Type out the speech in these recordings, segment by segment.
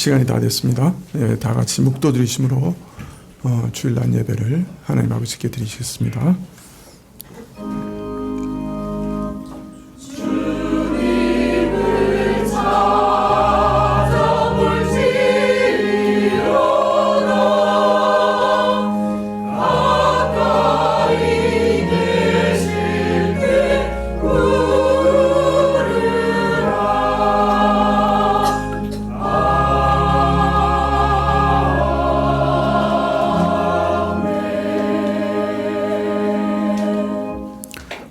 시간이 다 됐습니다. 다 같이 묵도드리심으로 주일날 예배를 하나님 아버지께 드리시겠습니다.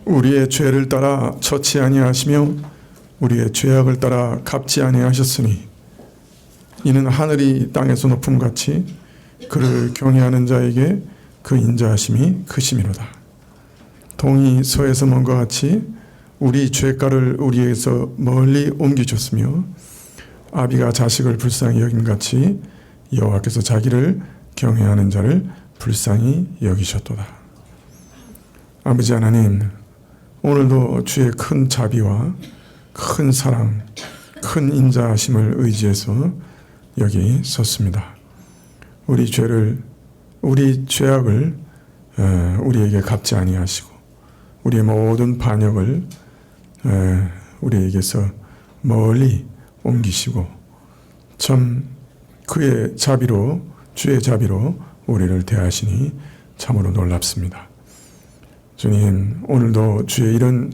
우리의 죄를 따라 처치 아니하시며 우리의 죄악을 따라 갚지 아니하셨으니 이는 하늘이 땅에서 높음같이 그를 경외하는 자에게 그 인자하심이 크심이로다. 동이 서에서 먼 것 같이 우리 죄가를 우리에게서 멀리 옮기셨으며 아비가 자식을 불쌍히 여김같이 여호와께서 자기를 경외하는 자를 불쌍히 여기셨도다. 아버지 하나님, 오늘도 주의 큰 자비와 큰 사랑, 큰 인자하심을 의지해서 여기 섰습니다. 우리 죄악을 우리에게 갚지 아니하시고 우리의 모든 반역을 우리에게서 멀리 옮기시고 참 그의 자비로, 주의 자비로 우리를 대하시니 참으로 놀랍습니다. 주님, 오늘도 주의 이런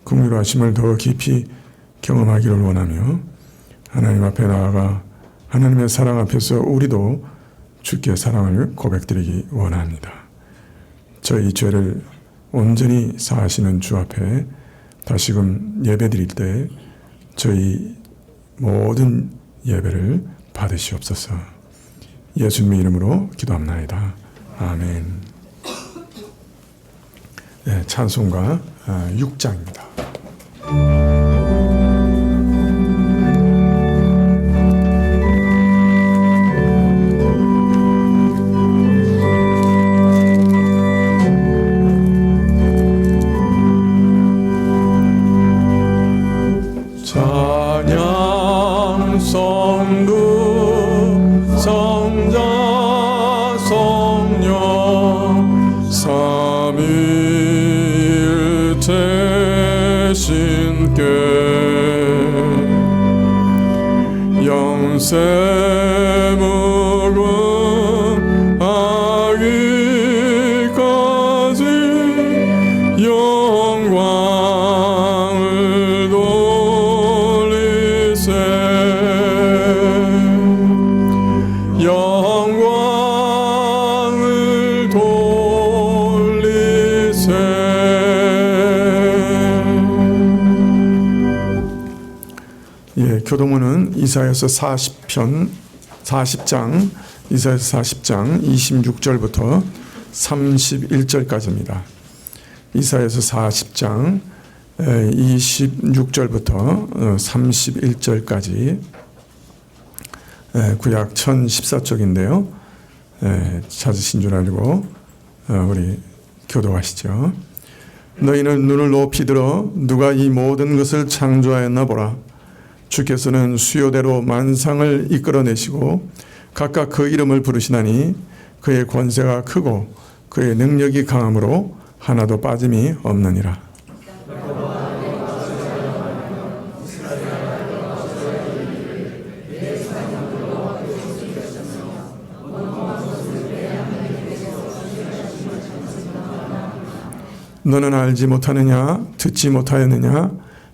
긍휼하심을 더 깊이 경험하기를 원하며 하나님 앞에 나아가 하나님의 사랑 앞에서 우리도 주께 사랑을 고백드리기 원합니다. 저희 죄를 온전히 사하시는 주 앞에 다시금 예배드릴 때 저희 모든 예배를 받으시옵소서. 예수님의 이름으로 기도합나이다. 아멘. 네, 찬송가 6장입니다. 찬양 성부 성자 성령 삼위일체신께 영세무궁 하기까지 영광을 돌리세. 영광을 돌리세. 교도문은 이사야서 40장 이사야서 40장 26절부터 31절까지입니다. 이사야서 40장 26절부터 31절까지 구약 1014쪽인데요. 찾으신 줄 알고 우리 교도하시죠. 너희는 눈을 높이 들어 누가 이 모든 것을 창조하였나 보라. 주께서는 수요대로 만상을 이끌어내시고 각각 그 이름을 부르시나니 그의 권세가 크고 그의 능력이 강함으로 하나도 빠짐이 없느니라. 너는 알지 못하느냐? 듣지 못하였느냐?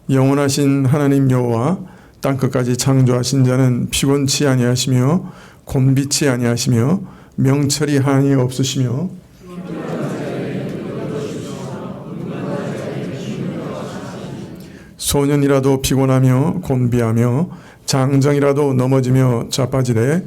영원하신 하나님 여호와 땅끝까지 창조하신 자는 피곤치 아니하시며 곤비치 아니하시며 명철이 한이 없으시며 소년이라도 피곤하며 곤비하며 장정이라도 넘어지며 자빠지되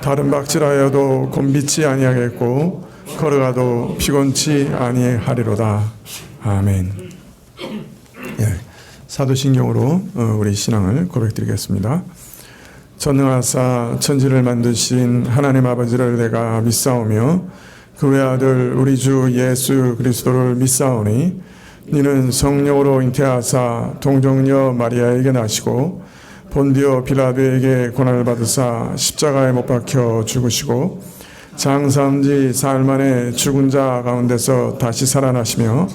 다른 박질하여도 곤비치 아니하겠고 걸어가도 피곤치 아니하리로다. 아멘. 사도신경으로 우리 신앙을 고백드리겠습니다. 전능하사 천지를 만드신 하나님 아버지를 내가 믿사오며 그 외아들 우리 주 예수 그리스도를 믿사오니 이는 성령으로 잉태하사 동정녀 마리아에게 나시고 본디오 빌라도에게 고난을 받으사 십자가에 못 박혀 죽으시고 장사함지 사흘 만에 죽은 자 가운데서 다시 살아나시며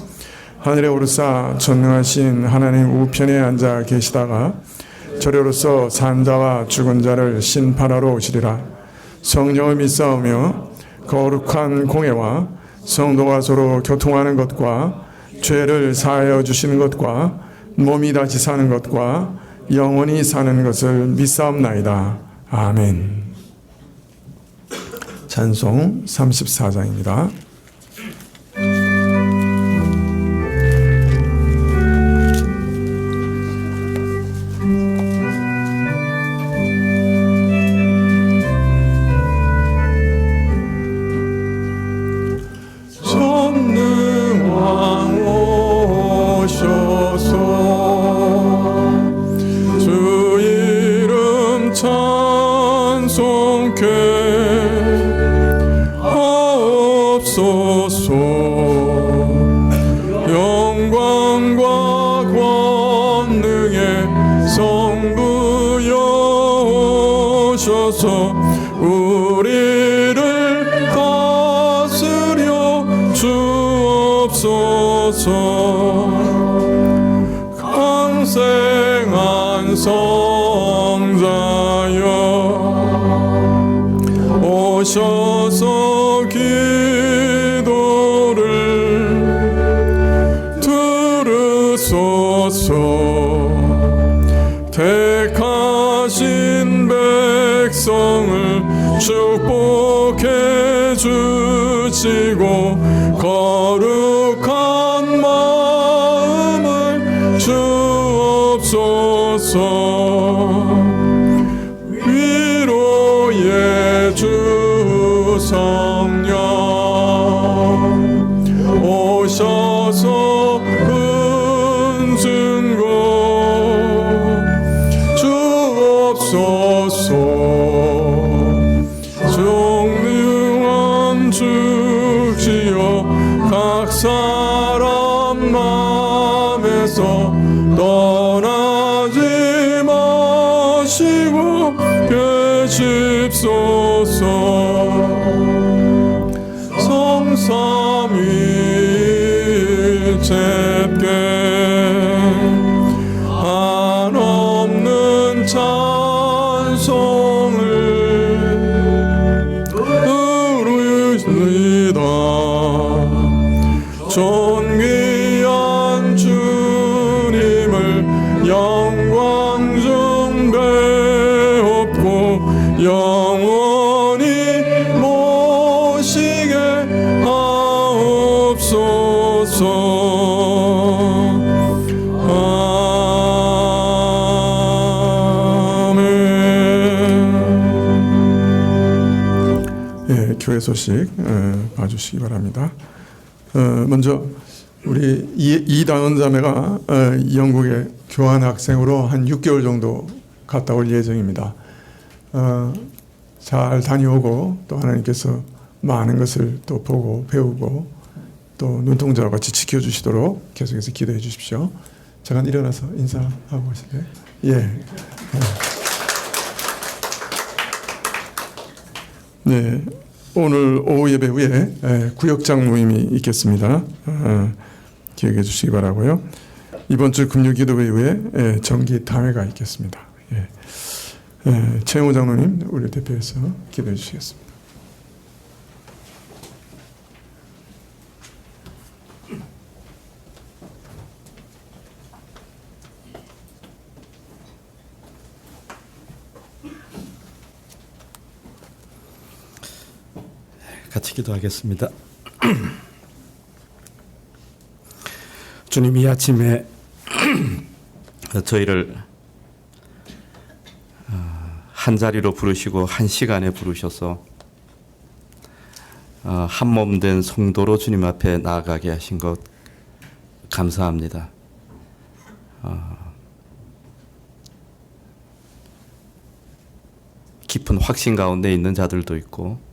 하늘에 오르사 전능하신 하나님 우편에 앉아 계시다가 저리로서 산 자와 죽은 자를 심판하러 오시리라. 성령을 믿사오며 거룩한 공예와 성도가 서로 교통하는 것과 죄를 사하여 주시는 것과 몸이 다시 사는 것과 영원히 사는 것을 믿사옵나이다. 아멘. 찬송 34장입니다. 영광과 권능의 성부여 오셔서 우리를 다스려 주옵소서. 강생한 성자여 오셔서 기도를 들으소서. 택하신 백성을 축복해 주시고 거룩한 마음을 주옵소서. 위로의 주 성령 오셔서 은증고 주옵소서. 종능한 주시여 각 사람 맘에서 떠나지 마시고 계십소서. 성삼위일체께 한없는 찬송을 드리리이다. 존귀한 주님을 영광 중 배웠고 영원히 모시게 하옵소서. 아멘. 교회 소식 봐주시기 바랍니다. 먼저 우리 이다은 자매가 영국에 교환학생으로 한 6개월 정도 갔다 올 예정입니다. 잘 다녀오고 또 하나님께서 많은 것을 또 보고 배우고 또 눈동자와 같이 지켜주시도록 계속해서 기도해 주십시오. 잠깐 일어나서 인사하고 가실래요? 예. 네. 오늘 오후 예배 후에 구역장 모임이 있겠습니다. 기억해 주시기 바라고요. 이번 주 금요 기도회 후에 정기 다회가 있겠습니다. 최영호 장로님 우리 대표해서 기도해 주시겠습니다. 같이 기도하겠습니다. 주님, 이 아침에 저희를 한 자리로 부르시고 한 시간에 부르셔서 한 몸 된 성도로 주님 앞에 나아가게 하신 것 감사합니다. 깊은 확신 가운데 있는 자들도 있고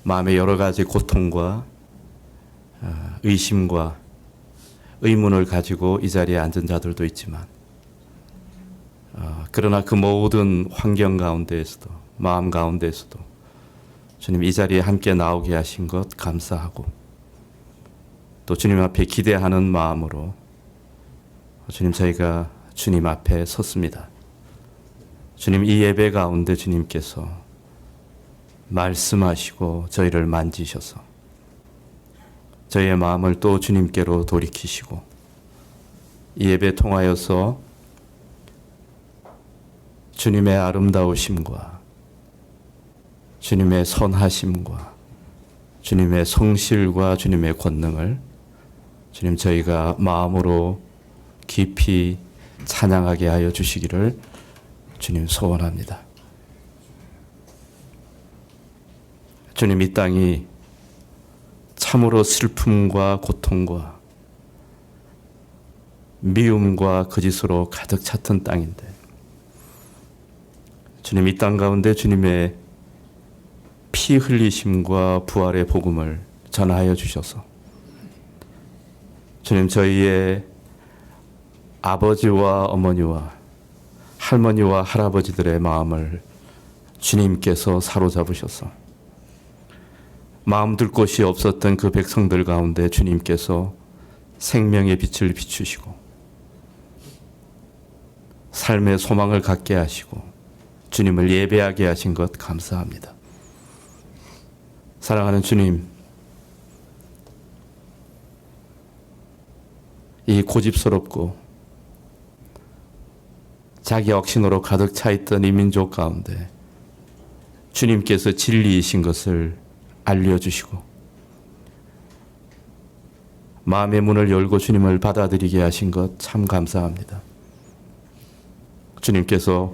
마음의 여러 가지 고통과 의심과 의문을 가지고 이 자리에 앉은 자들도 있지만 그러나 그 모든 환경 가운데에서도 마음 가운데에서도 주님 이 자리에 함께 나오게 하신 것 감사하고 또 주님 앞에 기대하는 마음으로 주님 저희가 주님 앞에 섰습니다. 주님 이 예배 가운데 주님께서 말씀하시고 저희를 만지셔서 저희의 마음을 또 주님께로 돌이키시고 이 예배 통하여서 주님의 아름다우심과 주님의 선하심과 주님의 성실과 주님의 권능을 주님 저희가 마음으로 깊이 찬양하게 하여 주시기를 주님 소원합니다. 주님 이 땅이 참으로 슬픔과 고통과 미움과 거짓으로 가득 찼던 땅인데 주님 이 땅 가운데 주님의 피 흘리심과 부활의 복음을 전하여 주셔서 주님 저희의 아버지와 어머니와 할머니와 할아버지들의 마음을 주님께서 사로잡으셔서 마음 둘 곳이 없었던 그 백성들 가운데 주님께서 생명의 빛을 비추시고 삶의 소망을 갖게 하시고 주님을 예배하게 하신 것 감사합니다. 사랑하는 주님, 이 고집스럽고 자기 억신으로 가득 차 있던 이 민족 가운데 주님께서 진리이신 것을 알려주시고 마음의 문을 열고 주님을 받아들이게 하신 것 참 감사합니다. 주님께서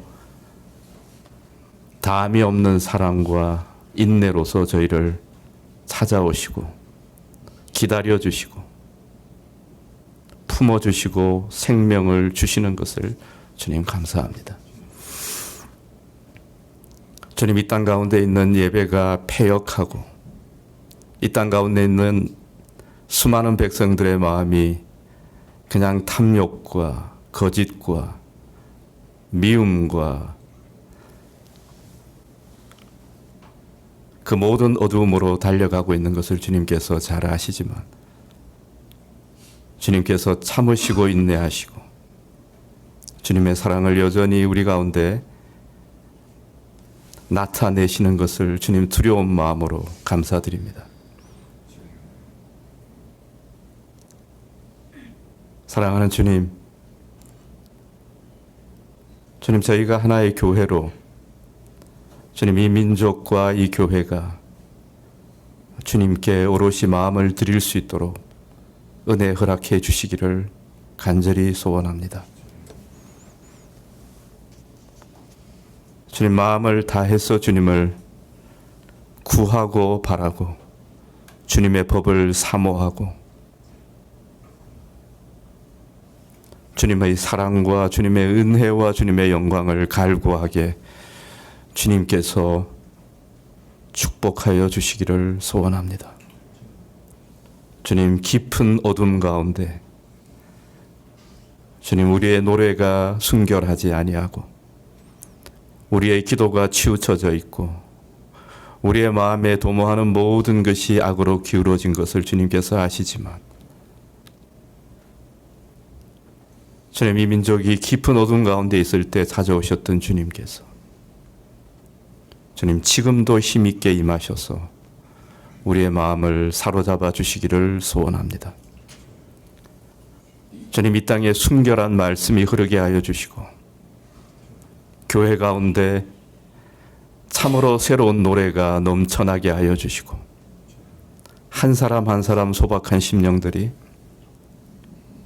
다함이 없는 사랑과 인내로서 저희를 찾아오시고 기다려주시고 품어주시고 생명을 주시는 것을 주님 감사합니다. 주님 이 땅 가운데 있는 예배가 패역하고 이 땅 가운데 있는 수많은 백성들의 마음이 그냥 탐욕과 거짓과 미움과 그 모든 어두움으로 달려가고 있는 것을 주님께서 잘 아시지만 주님께서 참으시고 인내하시고 주님의 사랑을 여전히 우리 가운데 나타내시는 것을 주님 두려운 마음으로 감사드립니다. 사랑하는 주님, 주님 저희가 하나의 교회로 주님 이 민족과 이 교회가 주님께 오롯이 마음을 드릴 수 있도록 은혜 허락해 주시기를 간절히 소원합니다. 주님 마음을 다해서 주님을 구하고 바라고 주님의 법을 사모하고 주님의 사랑과 주님의 은혜와 주님의 영광을 갈구하게 주님께서 축복하여 주시기를 소원합니다. 주님 깊은 어둠 가운데 주님 우리의 노래가 순결하지 아니하고 우리의 기도가 치우쳐져 있고 우리의 마음에 도모하는 모든 것이 악으로 기울어진 것을 주님께서 아시지만 주님 이 민족이 깊은 어둠 가운데 있을 때 찾아오셨던 주님께서 주님 지금도 힘있게 임하셔서 우리의 마음을 사로잡아 주시기를 소원합니다. 주님 이 땅에 순결한 말씀이 흐르게 하여 주시고 교회 가운데 참으로 새로운 노래가 넘쳐나게 하여 주시고 한 사람 한 사람 소박한 심령들이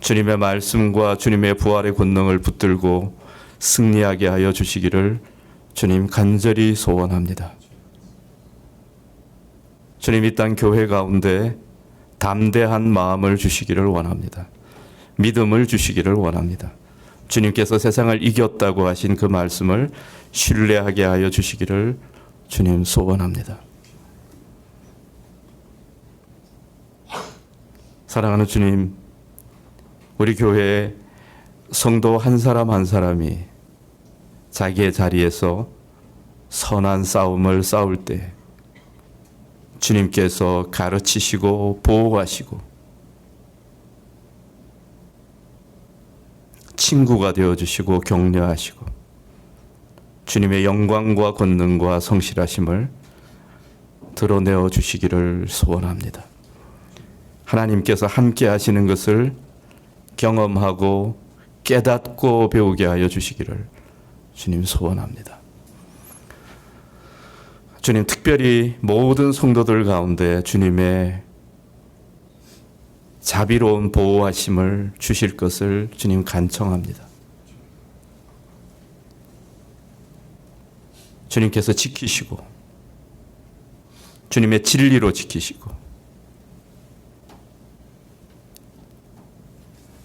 주님의 말씀과 주님의 부활의 권능을 붙들고 승리하게 하여 주시기를 주님 간절히 소원합니다. 주님 이 땅 교회 가운데 담대한 마음을 주시기를 원합니다. 믿음을 주시기를 원합니다. 주님께서 세상을 이겼다고 하신 그 말씀을 신뢰하게 하여 주시기를 주님 소원합니다. 사랑하는 주님, 우리 교회에 성도 한 사람 한 사람이 자기의 자리에서 선한 싸움을 싸울 때 주님께서 가르치시고 보호하시고 친구가 되어주시고 격려하시고 주님의 영광과 권능과 성실하심을 드러내어 주시기를 소원합니다. 하나님께서 함께 하시는 것을 경험하고 깨닫고 배우게 하여 주시기를 주님 소원합니다. 주님, 특별히 모든 성도들 가운데 주님의 자비로운 보호하심을 주실 것을 주님 간청합니다. 주님께서 지키시고 주님의 진리로 지키시고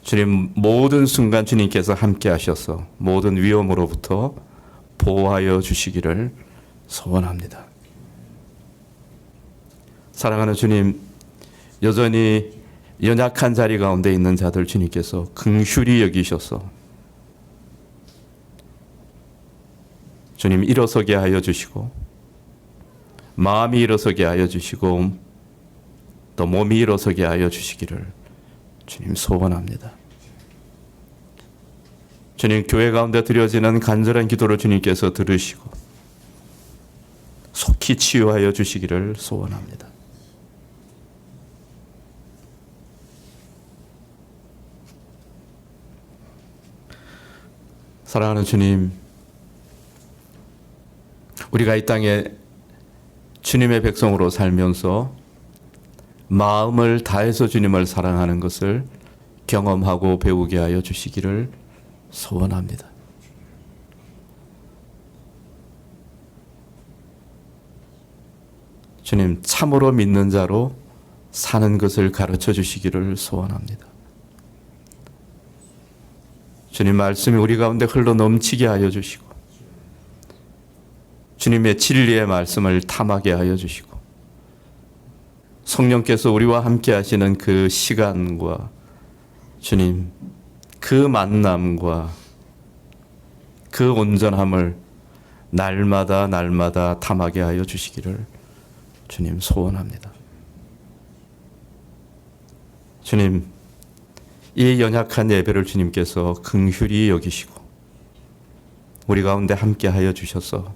주님 모든 순간 주님께서 함께 하셔서 모든 위험으로부터 보호하여 주시기를 소원합니다. 사랑하는 주님, 여전히 연약한 자리 가운데 있는 자들 주님께서 긍휼히 여기셔서 주님 일어서게 하여 주시고 마음이 일어서게 하여 주시고 또 몸이 일어서게 하여 주시기를 주님 소원합니다. 주님, 교회 가운데 드려지는 간절한 기도를 주님께서 들으시고 속히 치유하여 주시기를 소원합니다. 사랑하는 주님, 우리가 이 땅에 주님의 백성으로 살면서 마음을 다해서 주님을 사랑하는 것을 경험하고 배우게 하여 주시기를 소원합니다. 주님, 참으로 믿는 자로 사는 것을 가르쳐 주시기를 소원합니다. 주님 말씀이 우리 가운데 흘러 넘치게 하여 주시고 주님의 진리의 말씀을 탐하게 하여 주시고 성령께서 우리와 함께 하시는 그 시간과 주님 그 만남과 그 온전함을 날마다 탐하게 하여 주시기를 주님 소원합니다. 주님, 이 연약한 예배를 주님께서 긍휼히 여기시고 우리 가운데 함께 하여 주셔서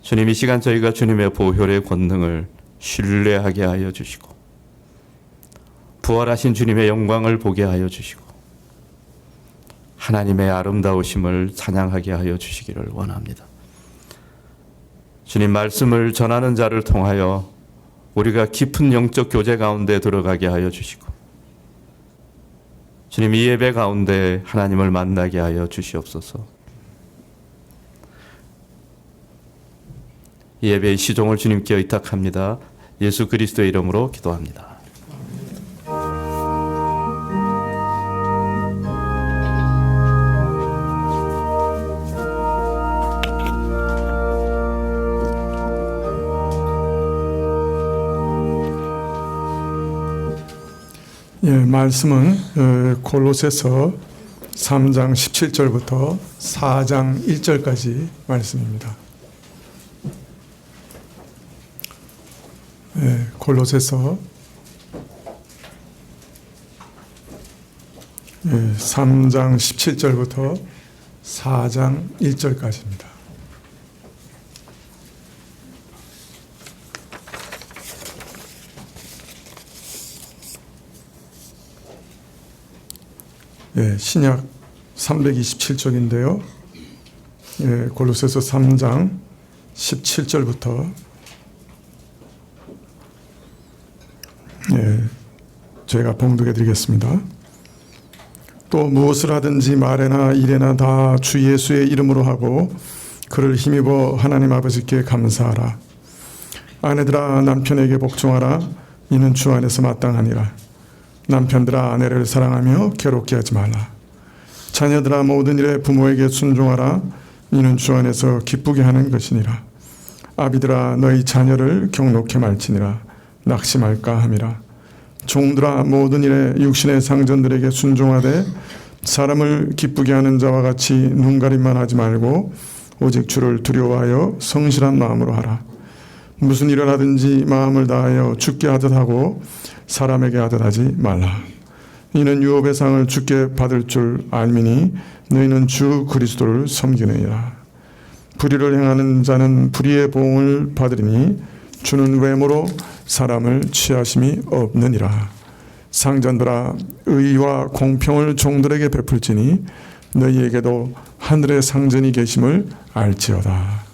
주님 이 시간 저희가 주님의 보혈의 권능을 신뢰하게 하여 주시고 부활하신 주님의 영광을 보게 하여 주시고 하나님의 아름다우심을 찬양하게 하여 주시기를 원합니다. 주님 말씀을 전하는 자를 통하여 우리가 깊은 영적 교제 가운데 들어가게 하여 주시고 주님 이 예배 가운데 하나님을 만나게 하여 주시옵소서. 이 예배의 시종을 주님께 의탁합니다. 예수 그리스도의 이름으로 기도합니다. 예, 말씀은 골로새서 3장 17절부터 4장 1절까지 말씀입니다. 예, 골로새서 3장 17절부터 4장 1절까지입니다. 예, 신약 327쪽인데요. 예, 골로새서 3장 17절부터 제가 봉독해 드리겠습니다. 또 무엇을 하든지 말에나 일에나 다 주 예수의 이름으로 하고 그를 힘입어 하나님 아버지께 감사하라. 아내들아 남편에게 복종하라. 이는 주 안에서 마땅하니라. 남편들아 아내를 사랑하며 괴롭게 하지 말라. 자녀들아 모든 일에 부모에게 순종하라. 이는 주 안에서 기쁘게 하는 것이니라. 아비들아 너희 자녀를 경록히 말지니라. 낙심할까 함이라. 종들아 모든 일에 육신의 상전들에게 순종하되 사람을 기쁘게 하는 자와 같이 눈가림만 하지 말고 오직 주를 두려워하여 성실한 마음으로 하라. 무슨 일을 하든지 마음을 다하여 주께 하듯 하고 사람에게 하듯 하지 말라. 이는 유업의 상을 주께 받을 줄 알미니 너희는 주 그리스도를 섬기느니라. 불의를 행하는 자는 불의의 보응을 받으리니 주는 외모로 사람을 취하심이 없느니라. 상전들아 의와 공평을 종들에게 베풀지니 너희에게도 하늘의 상전이 계심을 알지어다.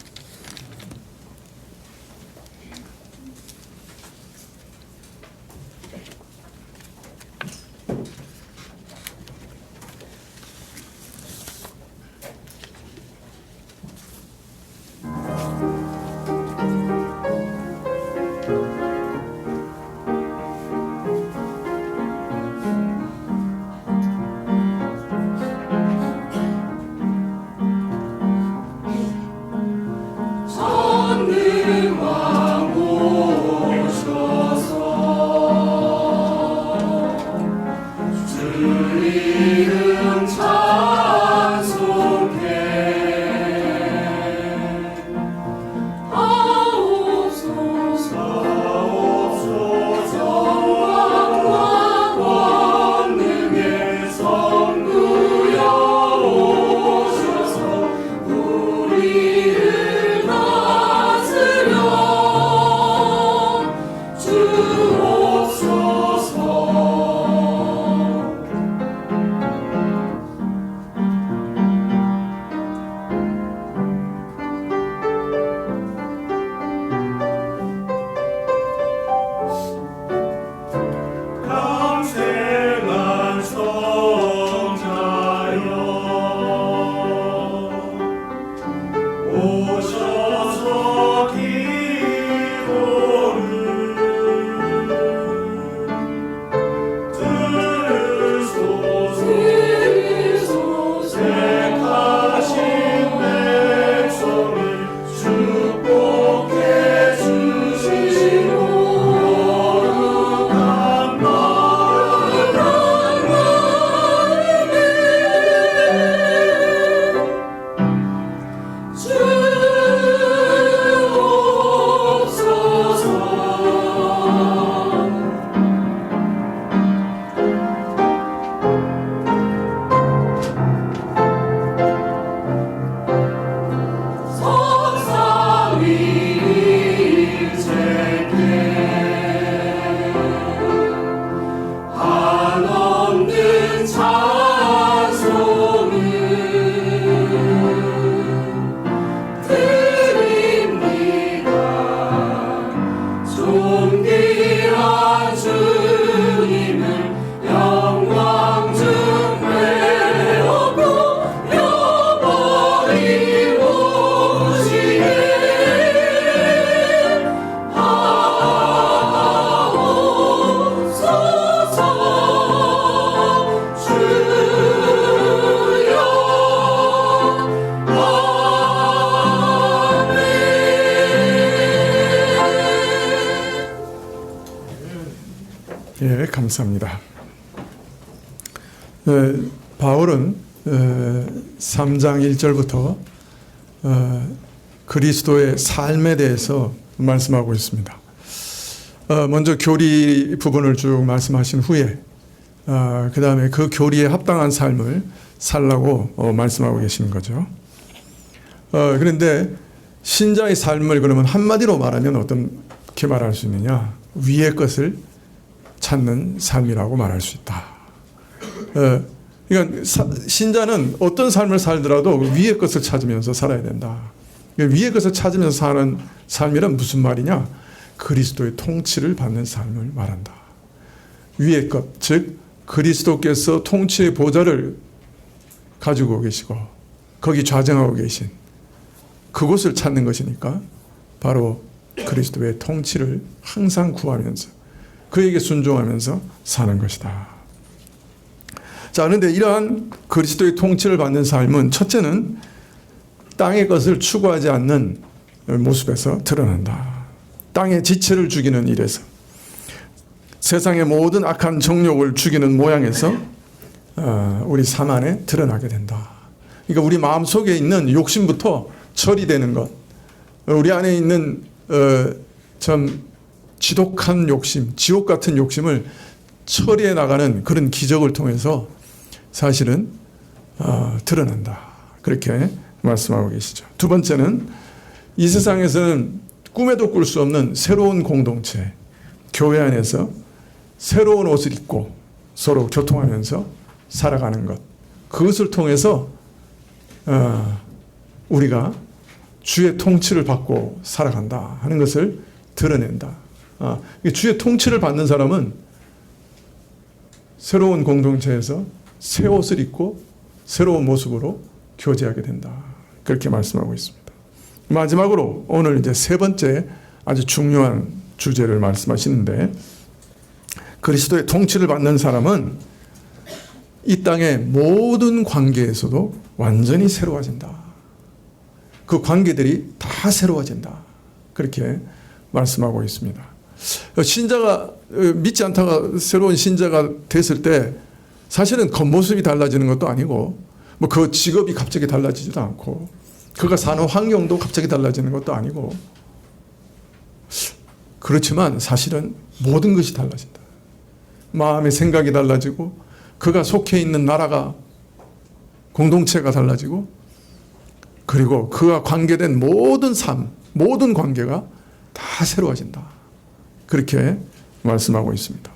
예, 감사합니다. 바울은 3장 1절부터 그리스도의 삶에 대해서 말씀하고 있습니다. 먼저 교리 부분을 쭉 말씀하신 후에 그 다음에 그 교리에 합당한 삶을 살라고 말씀하고 계시는 거죠. 그런데 신자의 삶을 그러면 한마디로 말하면 어떻게 말할 수 있느냐? 위의 것을 찾는 삶이라고 말할 수 있다. 그러니까 신자는 어떤 삶을 살더라도 위의 것을 찾으면서 살아야 된다. 위의 것을 찾으면서 사는 삶이란 무슨 말이냐? 그리스도의 통치를 받는 삶을 말한다. 위의 것, 즉 그리스도께서 통치의 보좌를 가지고 계시고 거기 좌정하고 계신 그곳을 찾는 것이니까 바로 그리스도의 통치를 항상 구하면서 그에게 순종하면서 사는 것이다. 자, 그런데 이러한 그리스도의 통치를 받는 삶은 첫째는 땅의 것을 추구하지 않는 모습에서 드러난다. 땅의 지체를 죽이는 일에서 세상의 모든 악한 정욕을 죽이는 모양에서 우리 삶 안에 드러나게 된다. 그러니까 우리 마음속에 있는 욕심부터 처리되는 것, 우리 안에 있는 참 지독한 욕심, 지옥 같은 욕심을 처리해 나가는 그런 기적을 통해서 사실은 드러난다. 그렇게 말씀하고 계시죠. 두 번째는 이 세상에서는 꿈에도 꿀 수 없는 새로운 공동체, 교회 안에서 새로운 옷을 입고 서로 교통하면서 살아가는 것. 그것을 통해서 우리가 주의 통치를 받고 살아간다 하는 것을 드러낸다. 주의 통치를 받는 사람은 새로운 공동체에서 새 옷을 입고 새로운 모습으로 교제하게 된다. 그렇게 말씀하고 있습니다. 마지막으로 오늘 이제 세 번째 아주 중요한 주제를 말씀하시는데, 그리스도의 통치를 받는 사람은 이 땅의 모든 관계에서도 완전히 새로워진다. 그 관계들이 다 새로워진다. 그렇게 말씀하고 있습니다. 신자가 믿지 않다가 새로운 신자가 됐을 때 사실은 겉모습이 달라지는 것도 아니고 뭐 그 직업이 갑자기 달라지지도 않고 그가 사는 환경도 갑자기 달라지는 것도 아니고, 그렇지만 사실은 모든 것이 달라진다. 마음의 생각이 달라지고 그가 속해 있는 나라가 공동체가 달라지고, 그리고 그와 관계된 모든 삶, 모든 관계가 다 새로워진다. 그렇게 말씀하고 있습니다.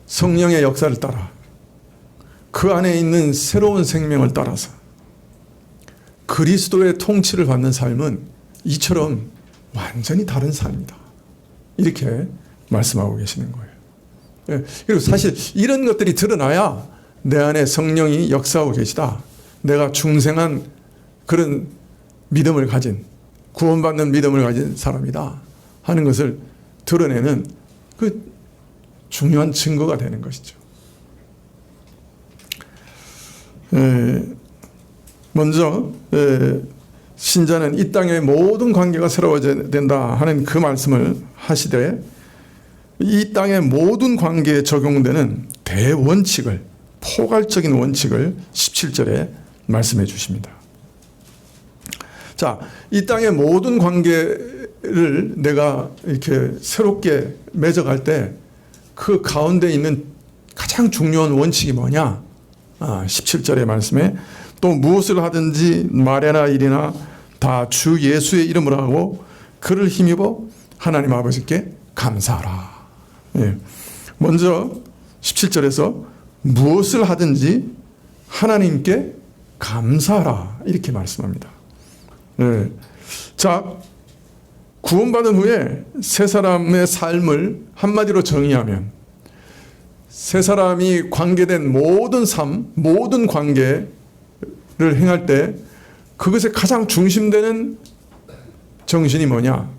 성령의 역사를 따라 그 안에 있는 새로운 생명을 따라서 그리스도의 통치를 받는 삶은 이처럼 완전히 다른 삶이다. 이렇게 말씀하고 계시는 거예요. 그리고 사실 이런 것들이 드러나야 내 안에 성령이 역사하고 계시다. 내가 중생한 그런 믿음을 가진, 구원받는 믿음을 가진 사람이다 하는 것을 드러내는 그 중요한 증거가 되는 것이죠. 먼저 신자는 이 땅의 모든 관계가 새로워져야 된다 하는 그 말씀을 하시되, 이 땅의 모든 관계에 적용되는 대원칙을, 포괄적인 원칙을 17절에 말씀해 주십니다. 자, 이 땅의 모든 관계를 내가 이렇게 새롭게 맺어갈 때 그 가운데 있는 가장 중요한 원칙이 뭐냐? 17절의 말씀에 또 무엇을 하든지 말이나 일이나 다 주 예수의 이름으로 하고 그를 힘입어 하나님 아버지께 감사하라. 먼저 17절에서 무엇을 하든지 하나님께 감사하라 이렇게 말씀합니다. 자, 구원받은 후에 세 사람의 삶을 한마디로 정의하면 세 사람이 관계된 모든 삶, 모든 관계를 행할 때 그것의 가장 중심되는 정신이 뭐냐?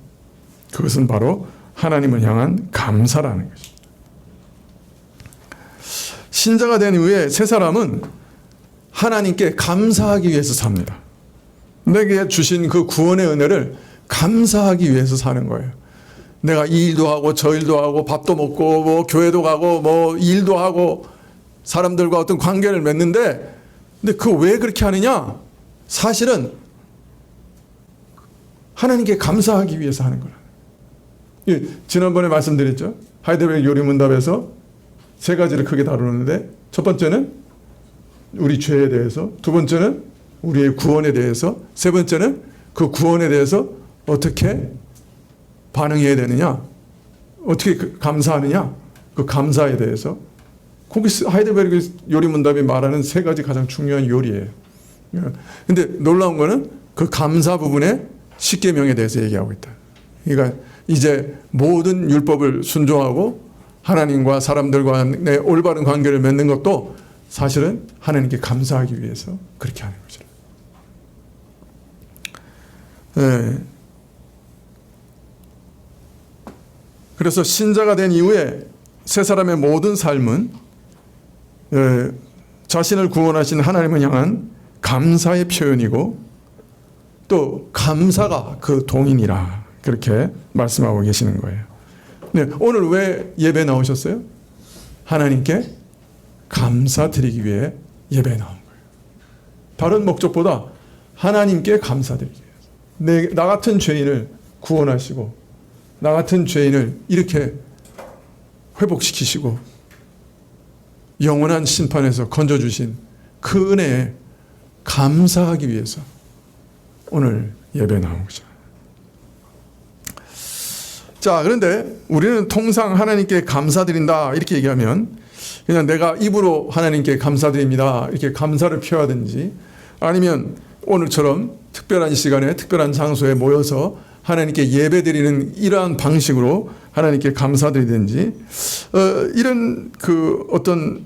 그것은 바로 하나님을 향한 감사라는 것입니다. 신자가 된 후에 세 사람은 하나님께 감사하기 위해서 삽니다. 내게 주신 그 구원의 은혜를 감사하기 위해서 사는 거예요. 내가 이 일도 하고 저 일도 하고 밥도 먹고 뭐 교회도 가고 뭐 일도 하고 사람들과 어떤 관계를 맺는데, 근데 그 왜 그렇게 하느냐? 사실은 하나님께 감사하기 위해서 하는 거라. 지난번에 말씀드렸죠. 하이델베르 요리문답에서 세 가지를 크게 다루는데, 첫 번째는 우리 죄에 대해서, 두 번째는 우리의 구원에 대해서, 세 번째는 그 구원에 대해서 어떻게 반응해야 되느냐, 어떻게 감사하느냐, 그 감사에 대해서. 거기 하이델베르그 요리문답이 말하는 세 가지 가장 중요한 요리예요. 근데 놀라운 거는 그 감사 부분에 십계명에 대해서 얘기하고 있다. 그러니까 이제 모든 율법을 순종하고 하나님과 사람들과의 올바른 관계를 맺는 것도 사실은 하나님께 감사하기 위해서 그렇게 하는 거죠. 그래서 신자가 된 이후에 세 사람의 모든 삶은 자신을 구원하신 하나님을 향한 감사의 표현이고, 또 감사가 그 동인이라 그렇게 말씀하고 계시는 거예요. 네, 오늘 왜 예배 나오셨어요? 하나님께 감사드리기 위해 예배 나온 거예요. 다른 목적보다 하나님께 감사드리기 위해서. 나 같은 죄인을 구원하시고 나 같은 죄인을 이렇게 회복시키시고 영원한 심판에서 건져주신 그 은혜에 감사하기 위해서 오늘 예배 나온 거죠. 자, 그런데 우리는 통상 하나님께 감사드린다 이렇게 얘기하면 그냥 내가 입으로 하나님께 감사드립니다 이렇게 감사를 표하든지 아니면 오늘처럼 특별한 시간에 특별한 장소에 모여서 하나님께 예배드리는 이러한 방식으로 하나님께 감사드리든지 이런 그 어떤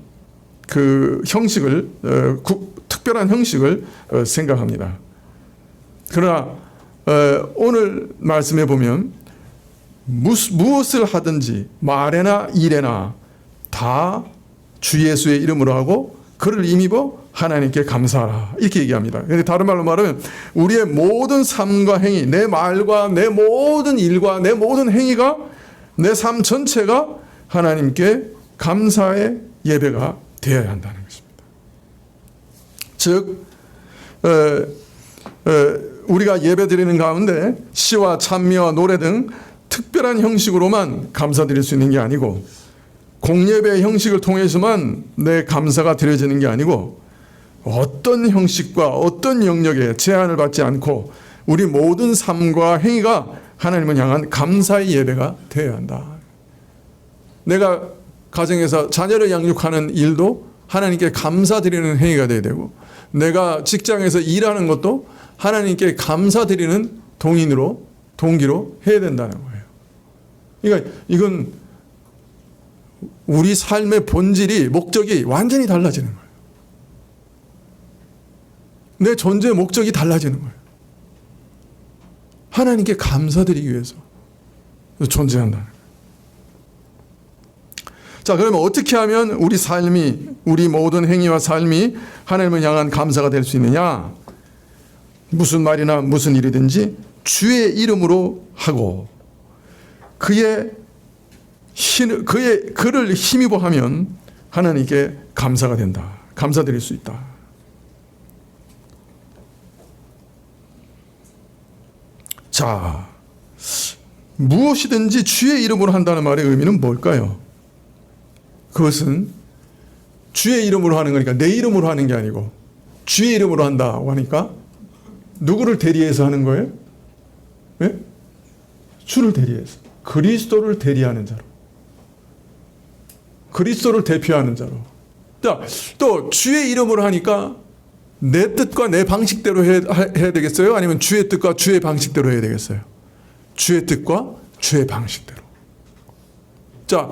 그 형식을 특별한 형식을 생각합니다. 그러나 오늘 말씀해 보면 무엇을 하든지 말에나 일에나 다 주 예수의 이름으로 하고 그를 힘입어 하나님께 감사하라 이렇게 얘기합니다. 그런데 다른 말로 말하면 우리의 모든 삶과 행위, 내 말과 내 모든 일과 내 모든 행위가 내 삶 전체가 하나님께 감사의 예배가 되어야 한다는 것입니다. 즉 우리가 예배드리는 가운데 시와 찬미와 노래 등 특별한 형식으로만 감사드릴 수 있는 게 아니고 공예배의 형식을 통해서만 내 감사가 드려지는 게 아니고 어떤 형식과 어떤 영역에 제한을 받지 않고 우리 모든 삶과 행위가 하나님을 향한 감사의 예배가 되어야 한다. 내가 가정에서 자녀를 양육하는 일도 하나님께 감사드리는 행위가 되어야 되고 내가 직장에서 일하는 것도 하나님께 감사드리는 동기로 해야 된다는 거예요. 그러니까 이건 우리 삶의 본질이 목적이 완전히 달라지는 거예요. 내 존재의 목적이 달라지는 거예요. 하나님께 감사드리기 위해서 존재한다는 거예요. 자, 그러면 어떻게 하면 우리 모든 행위와 삶이 하나님을 향한 감사가 될 수 있느냐? 무슨 말이나 무슨 일이든지 주의 이름으로 하고 그를 힘입어 하면 하나님께 감사가 된다. 감사드릴 수 있다. 자, 무엇이든지 주의 이름으로 한다는 말의 의미는 뭘까요? 그것은 주의 이름으로 하는 거니까 내 이름으로 하는 게 아니고 주의 이름으로 한다고 하니까 누구를 대리해서 하는 거예요? 네? 주를 대리해서. 그리스도를 대리하는 자로. 그리스도를 대표하는 자로. 자, 또 주의 이름으로 하니까 내 뜻과 내 방식대로 해야 되겠어요? 아니면 주의 뜻과 주의 방식대로 해야 되겠어요? 주의 뜻과 주의 방식대로. 자,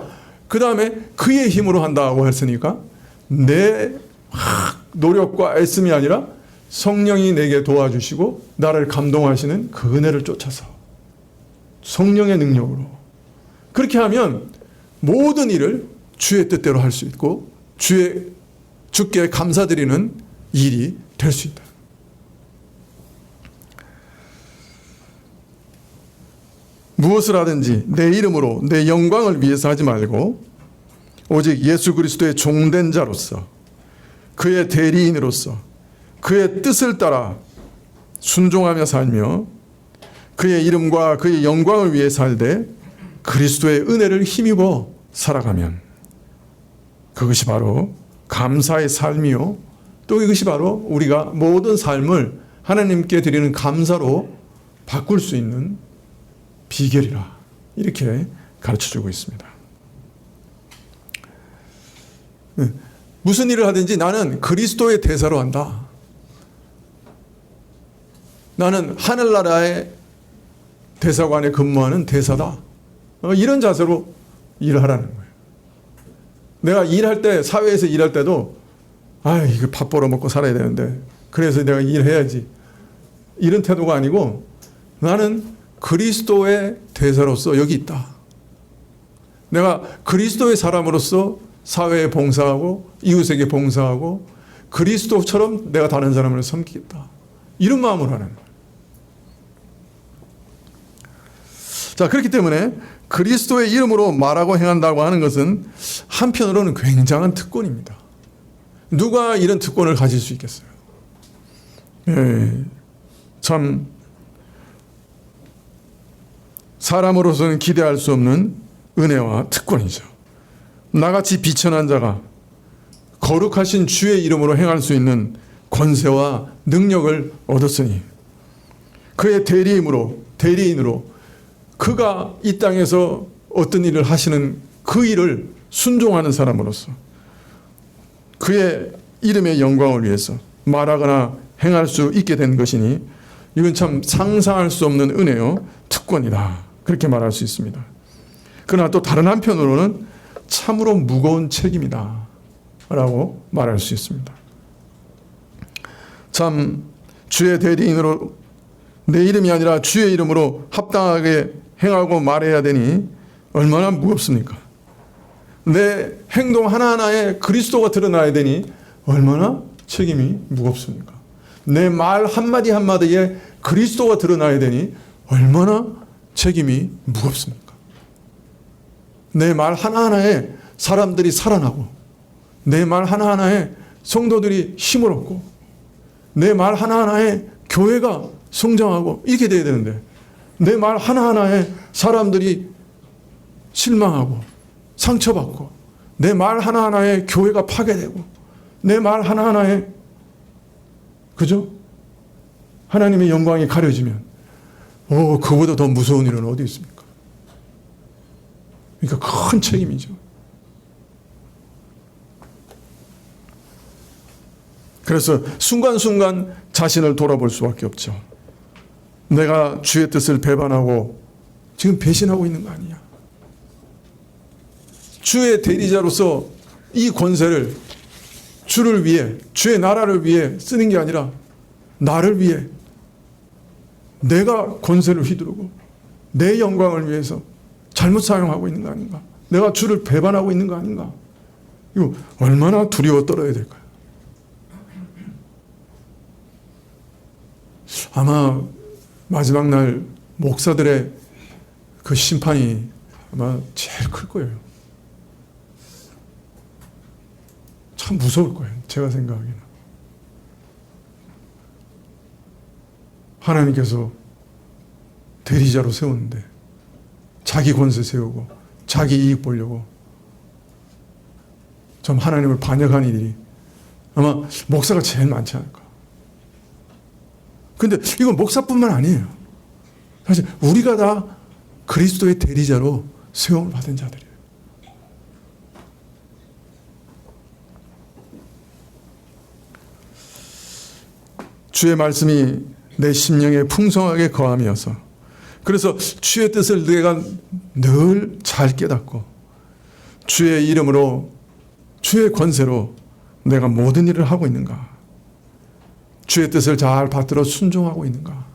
그 다음에 그의 힘으로 한다고 했으니까 내 노력과 애씀이 아니라 성령이 내게 도와주시고 나를 감동하시는 그 은혜를 쫓아서 성령의 능력으로 그렇게 하면 모든 일을 주의 뜻대로 할 수 있고 주께 감사드리는 일이 될 수 있다. 무엇을 하든지 내 이름으로 내 영광을 위해서 하지 말고 오직 예수 그리스도의 종된 자로서 그의 대리인으로서 그의 뜻을 따라 순종하며 살며 그의 이름과 그의 영광을 위해 살되 그리스도의 은혜를 힘입어 살아가면 그것이 바로 감사의 삶이요 또 이것이 바로 우리가 모든 삶을 하나님께 드리는 감사로 바꿀 수 있는 비결이라 이렇게 가르쳐주고 있습니다. 무슨 일을 하든지 나는 그리스도의 대사로 한다. 나는 하늘나라의 대사관에 근무하는 대사다. 이런 자세로 일을 하라는 거예요. 내가 일할 때 사회에서 일할 때도 이거 밥 벌어먹고 살아야 되는데 그래서 내가 일해야지. 이런 태도가 아니고 나는 그리스도의 대사로서 여기 있다. 내가 그리스도의 사람으로서 사회에 봉사하고 이웃에게 봉사하고 그리스도처럼 내가 다른 사람을 섬기겠다. 이런 마음으로 하는 거예요. 자, 그렇기 때문에 그리스도의 이름으로 말하고 행한다고 하는 것은 한편으로는 굉장한 특권입니다. 누가 이런 특권을 가질 수 있겠어요? 참 사람으로서는 기대할 수 없는 은혜와 특권이죠. 나같이 비천한 자가 거룩하신 주의 이름으로 행할 수 있는 권세와 능력을 얻었으니 그의 대리인으로 그가 이 땅에서 어떤 일을 하시는 그 일을 순종하는 사람으로서 그의 이름의 영광을 위해서 말하거나 행할 수 있게 된 것이니 이건 참 상상할 수 없는 은혜요 특권이다. 그렇게 말할 수 있습니다. 그러나 또 다른 한편으로는 참으로 무거운 책임이다 라고 말할 수 있습니다. 참 주의 대리인으로 내 이름이 아니라 주의 이름으로 합당하게 행하고 말해야 되니 얼마나 무겁습니까? 내 행동 하나하나에 그리스도가 드러나야 되니 얼마나 책임이 무겁습니까? 내 말 한마디 한마디에 그리스도가 드러나야 되니 얼마나 책임이 무겁습니까? 내 말 하나하나에 사람들이 살아나고 내 말 하나하나에 성도들이 힘을 얻고 내 말 하나하나에 교회가 성장하고 이렇게 돼야 되는데 내 말 하나하나에 사람들이 실망하고 상처받고 내 말 하나하나에 교회가 파괴되고 내 말 하나하나에 그죠? 하나님의 영광이 가려지면 그보다 더 무서운 일은 어디 있습니까? 그러니까 큰 책임이죠. 그래서 순간순간 자신을 돌아볼 수밖에 없죠. 내가 주의 뜻을 배반하고 지금 배신하고 있는 거 아니냐. 주의 대리자로서 이 권세를 주를 위해 주의 나라를 위해 쓰는 게 아니라 나를 위해 내가 권세를 휘두르고 내 영광을 위해서 잘못 사용하고 있는 거 아닌가. 내가 주를 배반하고 있는 거 아닌가. 이거 얼마나 두려워 떨어야 될까요? 아마 마지막 날 목사들의 그 심판이 아마 제일 클 거예요. 참 무서울 거예요. 제가 생각하기에는. 하나님께서 대리자로 세웠는데 자기 권세 세우고 자기 이익 보려고 좀 하나님을 반역한 일이 아마 목사가 제일 많지 않을까. 근데 이건 목사뿐만 아니에요. 사실 우리가 다 그리스도의 대리자로 세움을 받은 자들이에요. 주의 말씀이 내 심령에 풍성하게 거함이어서 그래서 주의 뜻을 내가 늘 잘 깨닫고 주의 이름으로 주의 권세로 내가 모든 일을 하고 있는가, 주의 뜻을 잘 받들어 순종하고 있는가,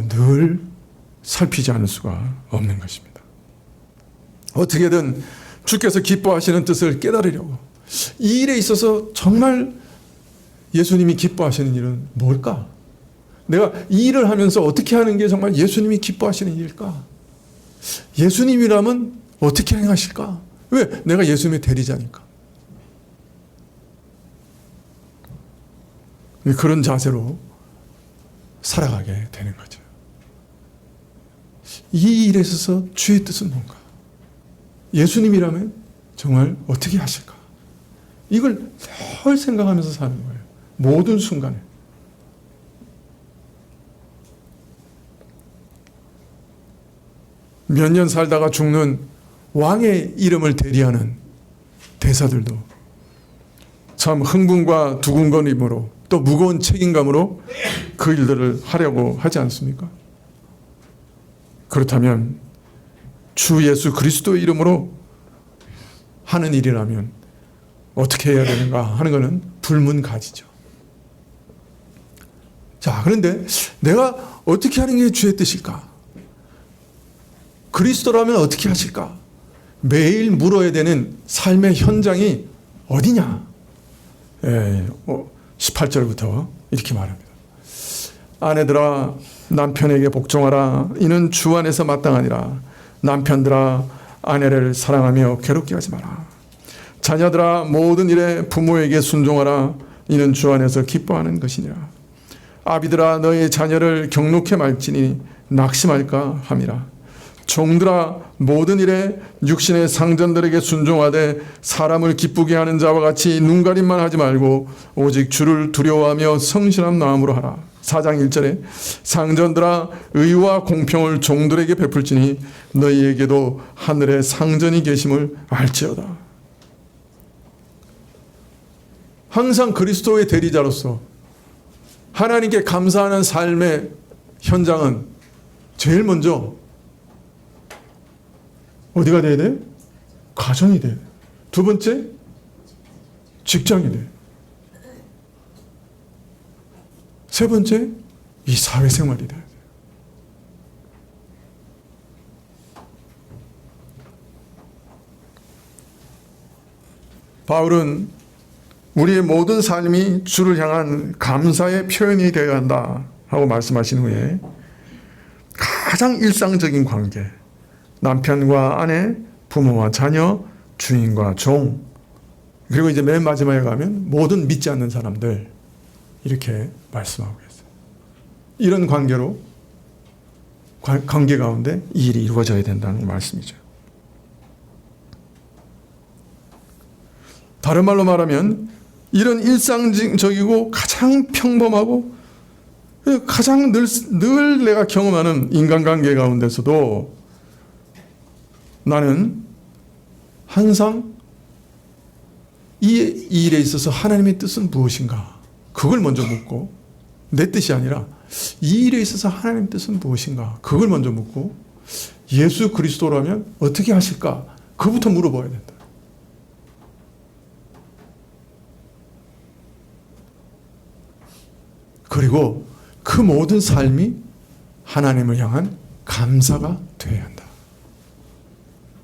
늘 살피지 않을 수가 없는 것입니다. 어떻게든 주께서 기뻐하시는 뜻을 깨달으려고 이 일에 있어서 정말 예수님이 기뻐하시는 일은 뭘까? 내가 이 일을 하면서 어떻게 하는 게 정말 예수님이 기뻐하시는 일일까? 예수님이라면 어떻게 행하실까? 왜? 내가 예수님의 대리자니까. 그런 자세로 살아가게 되는 거죠. 이 일에 있어서 주의 뜻은 뭔가? 예수님이라면 정말 어떻게 하실까? 이걸 늘 생각하면서 사는 거예요. 모든 순간에. 몇 년 살다가 죽는 왕의 이름을 대리하는 대사들도 참 흥분과 두근거림으로 또 무거운 책임감으로 그 일들을 하려고 하지 않습니까? 그렇다면 주 예수 그리스도의 이름으로 하는 일이라면 어떻게 해야 되는가 하는 것은 불문가지죠. 자, 그런데 내가 어떻게 하는 게 주의 뜻일까? 그리스도라면 어떻게 하실까? 매일 물어야 되는 삶의 현장이 어디냐? 18절부터 이렇게 말합니다. 아내들아, 남편에게 복종하라. 이는 주 안에서 마땅하니라. 남편들아 아내를 사랑하며 괴롭게 하지 마라. 자녀들아 모든 일에 부모에게 순종하라. 이는 주 안에서 기뻐하는 것이니라. 아비들아 너희 자녀를 경록해 말지니 낙심할까 함이라. 종들아 모든 일에 육신의 상전들에게 순종하되 사람을 기쁘게 하는 자와 같이 눈가림만 하지 말고 오직 주를 두려워하며 성실한 마음으로 하라. 4장 1절에 상전들아 의와 공평을 종들에게 베풀지니 너희에게도 하늘에 상전이 계심을 알지어다. 항상 그리스도의 대리자로서 하나님께 감사하는 삶의 현장은 제일 먼저 어디가 돼야 돼? 가정이 돼. 두 번째, 직장이 돼. 세 번째, 이 사회생활이 돼야 돼. 바울은 우리의 모든 삶이 주를 향한 감사의 표현이 되어야 한다 하고 말씀하신 후에 가장 일상적인 관계, 남편과 아내, 부모와 자녀, 주인과 종, 그리고 이제 맨 마지막에 가면 모든 믿지 않는 사람들, 이렇게 말씀하고 있어요. 이런 관계로 관계 가운데 이 일이 이루어져야 된다는 말씀이죠. 다른 말로 말하면 이런 일상적이고 가장 평범하고 가장 늘 내가 경험하는 인간관계 가운데서도 나는 항상 이 일에 있어서 하나님의 뜻은 무엇인가? 그걸 먼저 묻고, 내 뜻이 아니라 이 일에 있어서 하나님의 뜻은 무엇인가? 그걸 먼저 묻고, 예수 그리스도라면 어떻게 하실까? 그부터 물어봐야 된다. 그리고 그 모든 삶이 하나님을 향한 감사가 되어야 한다.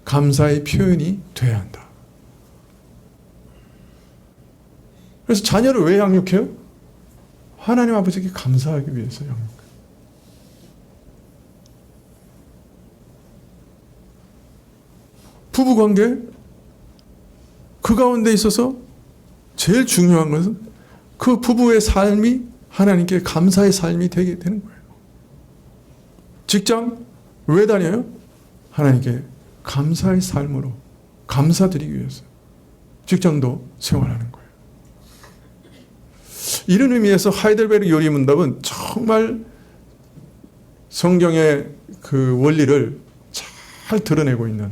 감사의 표현이 되어야 한다. 그래서 자녀를 왜 양육해요? 하나님 아버지께 감사하기 위해서 양육해요. 부부관계, 그 가운데 있어서 제일 중요한 것은 그 부부의 삶이 하나님께 감사의 삶이 되게 되는 거예요. 직장 왜 다녀요? 하나님께 감사의 삶으로 감사드리기 위해서 직장도 생활하는 거예요. 이런 의미에서 하이델베르 요리문답은 정말 성경의 그 원리를 잘 드러내고 있는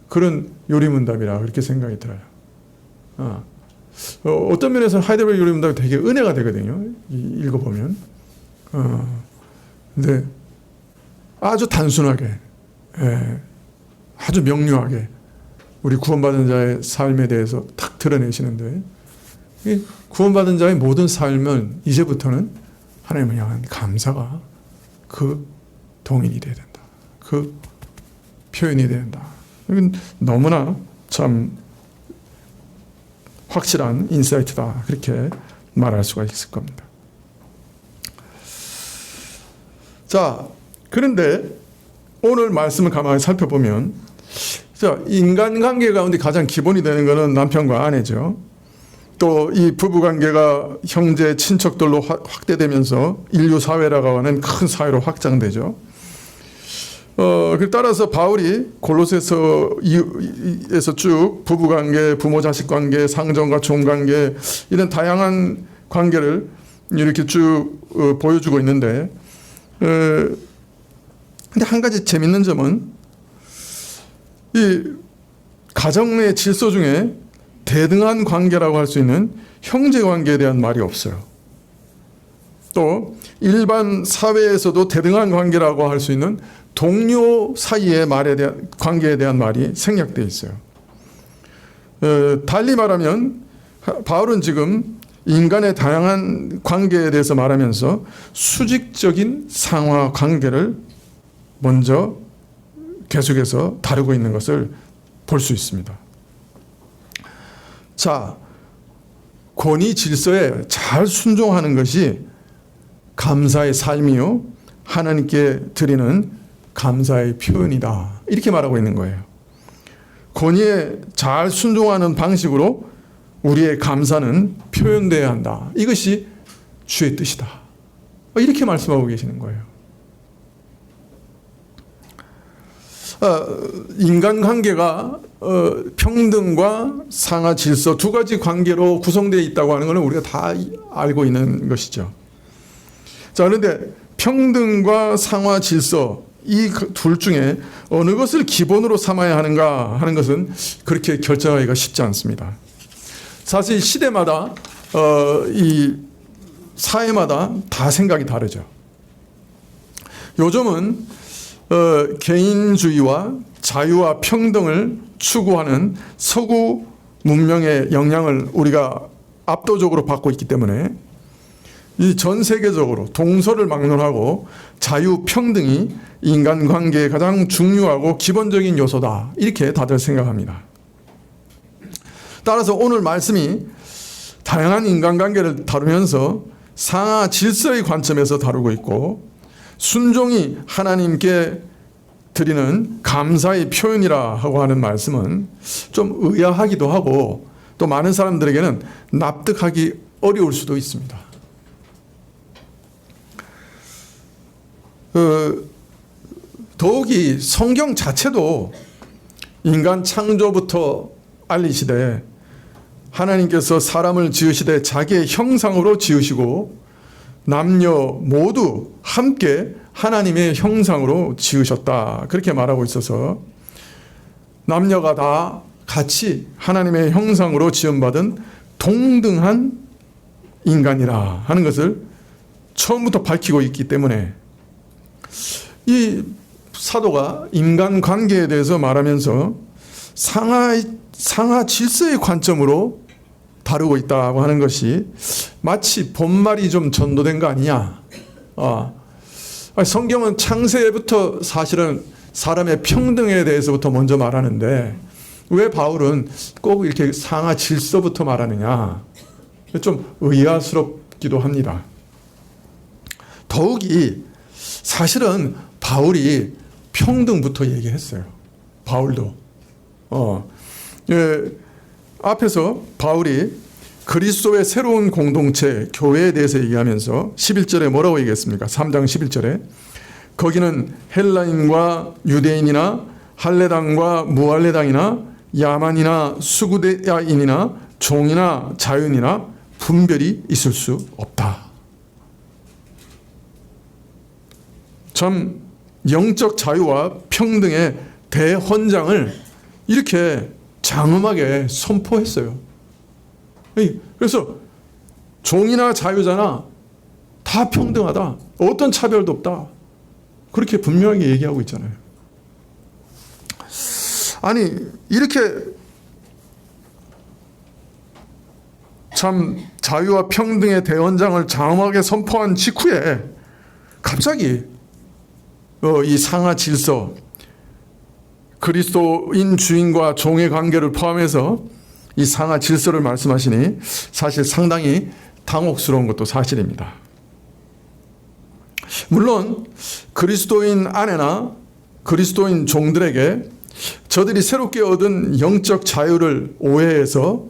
그런 요리문답이라 그렇게 생각이 들어요. 어떤 면에서는 하이델베르 요리문답이 되게 은혜가 되거든요. 읽어보면. 근데 아주 단순하게, 아주 명료하게 우리 구원받은 자의 삶에 대해서 탁 드러내시는데, 구원받은 자의 모든 삶은 이제부터는 하나님을 향한 감사가 그 동인이 되어야 된다. 그 표현이 되어야 된다. 이건 너무나 참 확실한 인사이트다. 그렇게 말할 수가 있을 겁니다. 자, 그런데 오늘 말씀을 가만히 살펴보면, 자, 인간관계 가운데 가장 기본이 되는 것은 남편과 아내죠. 또 이 부부관계가 형제, 친척들로 확대되면서 인류 사회라고 하는 큰 사회로 확장되죠. 따라서 바울이 골로새서에서 쭉 부부관계, 부모 자식 관계, 상전과 종관계 이런 다양한 관계를 이렇게 쭉 보여주고 있는데, 근데 한 가지 재밌는 점은 이 가정 내 질서 중에 대등한 관계라고 할 수 있는 형제 관계에 대한 말이 없어요. 또 일반 사회에서도 대등한 관계라고 할 수 있는 동료 사이의 말에 대한 관계에 대한 말이 생략되어 있어요. 달리 말하면 바울은 지금 인간의 다양한 관계에 대해서 말하면서 수직적인 상하 관계를 먼저 계속해서 다루고 있는 것을 볼 수 있습니다. 자, 권위 질서에 잘 순종하는 것이 감사의 삶이요, 하나님께 드리는 감사의 표현이다. 이렇게 말하고 있는 거예요. 권위에 잘 순종하는 방식으로 우리의 감사는 표현돼야 한다. 이것이 주의 뜻이다. 이렇게 말씀하고 계시는 거예요. 인간관계가 평등과 상하 질서 두 가지 관계로 구성되어 있다고 하는 것은 우리가 다 알고 있는 것이죠. 자, 그런데 평등과 상하 질서 이 둘 중에 어느 것을 기본으로 삼아야 하는가 하는 것은 그렇게 결정하기가 쉽지 않습니다. 사실 시대마다 이 사회마다 다 생각이 다르죠. 요즘은 개인주의와 자유와 평등을 추구하는 서구 문명의 영향을 우리가 압도적으로 받고 있기 때문에 이 전 세계적으로 동서를 막론하고 자유 평등이 인간관계의 가장 중요하고 기본적인 요소다. 이렇게 다들 생각합니다. 따라서 오늘 말씀이 다양한 인간관계를 다루면서 상하 질서의 관점에서 다루고 있고 순종이 하나님께 드리는 감사의 표현이라 하고 하는 말씀은 좀 의아하기도 하고 또 많은 사람들에게는 납득하기 어려울 수도 있습니다. 더욱이 성경 자체도 인간 창조부터 알리시되 하나님께서 사람을 지으시되 자기의 형상으로 지으시고 남녀 모두 함께 하나님의 형상으로 지으셨다. 그렇게 말하고 있어서 남녀가 다 같이 하나님의 형상으로 지음받은 동등한 인간이라 하는 것을 처음부터 밝히고 있기 때문에 이 사도가 인간관계에 대해서 말하면서 상하 질서의 관점으로 다루고 있다고 하는 것이 마치 본말이 좀 전도된 거 아니냐. 성경은 창세부터 사실은 사람의 평등에 대해서부터 먼저 말하는데 왜 바울은 꼭 이렇게 상하 질서부터 말하느냐. 좀 의아스럽기도 합니다. 더욱이 사실은 바울이 평등부터 얘기했어요. 바울도. 앞에서 바울이 그리스도의 새로운 공동체, 교회에 대해서 얘기하면서 11절에 뭐라고 얘기했습니까? 3장 11절에 거기는 헬라인과 유대인이나 할례당과 무할례당이나 야만이나 수구대야인이나 종이나 자유인이나 분별이 있을 수 없다. 참 영적 자유와 평등의 대헌장을 이렇게 장엄하게 선포했어요. 그래서 종이나 자유자나 다 평등하다. 어떤 차별도 없다. 그렇게 분명하게 얘기하고 있잖아요. 아니 이렇게 참 자유와 평등의 대헌장을 장엄하게 선포한 직후에 갑자기 이 상하 질서, 그리스도인 주인과 종의 관계를 포함해서 이 상하 질서를 말씀하시니 사실 상당히 당혹스러운 것도 사실입니다. 물론 그리스도인 아내나 그리스도인 종들에게 저들이 새롭게 얻은 영적 자유를 오해해서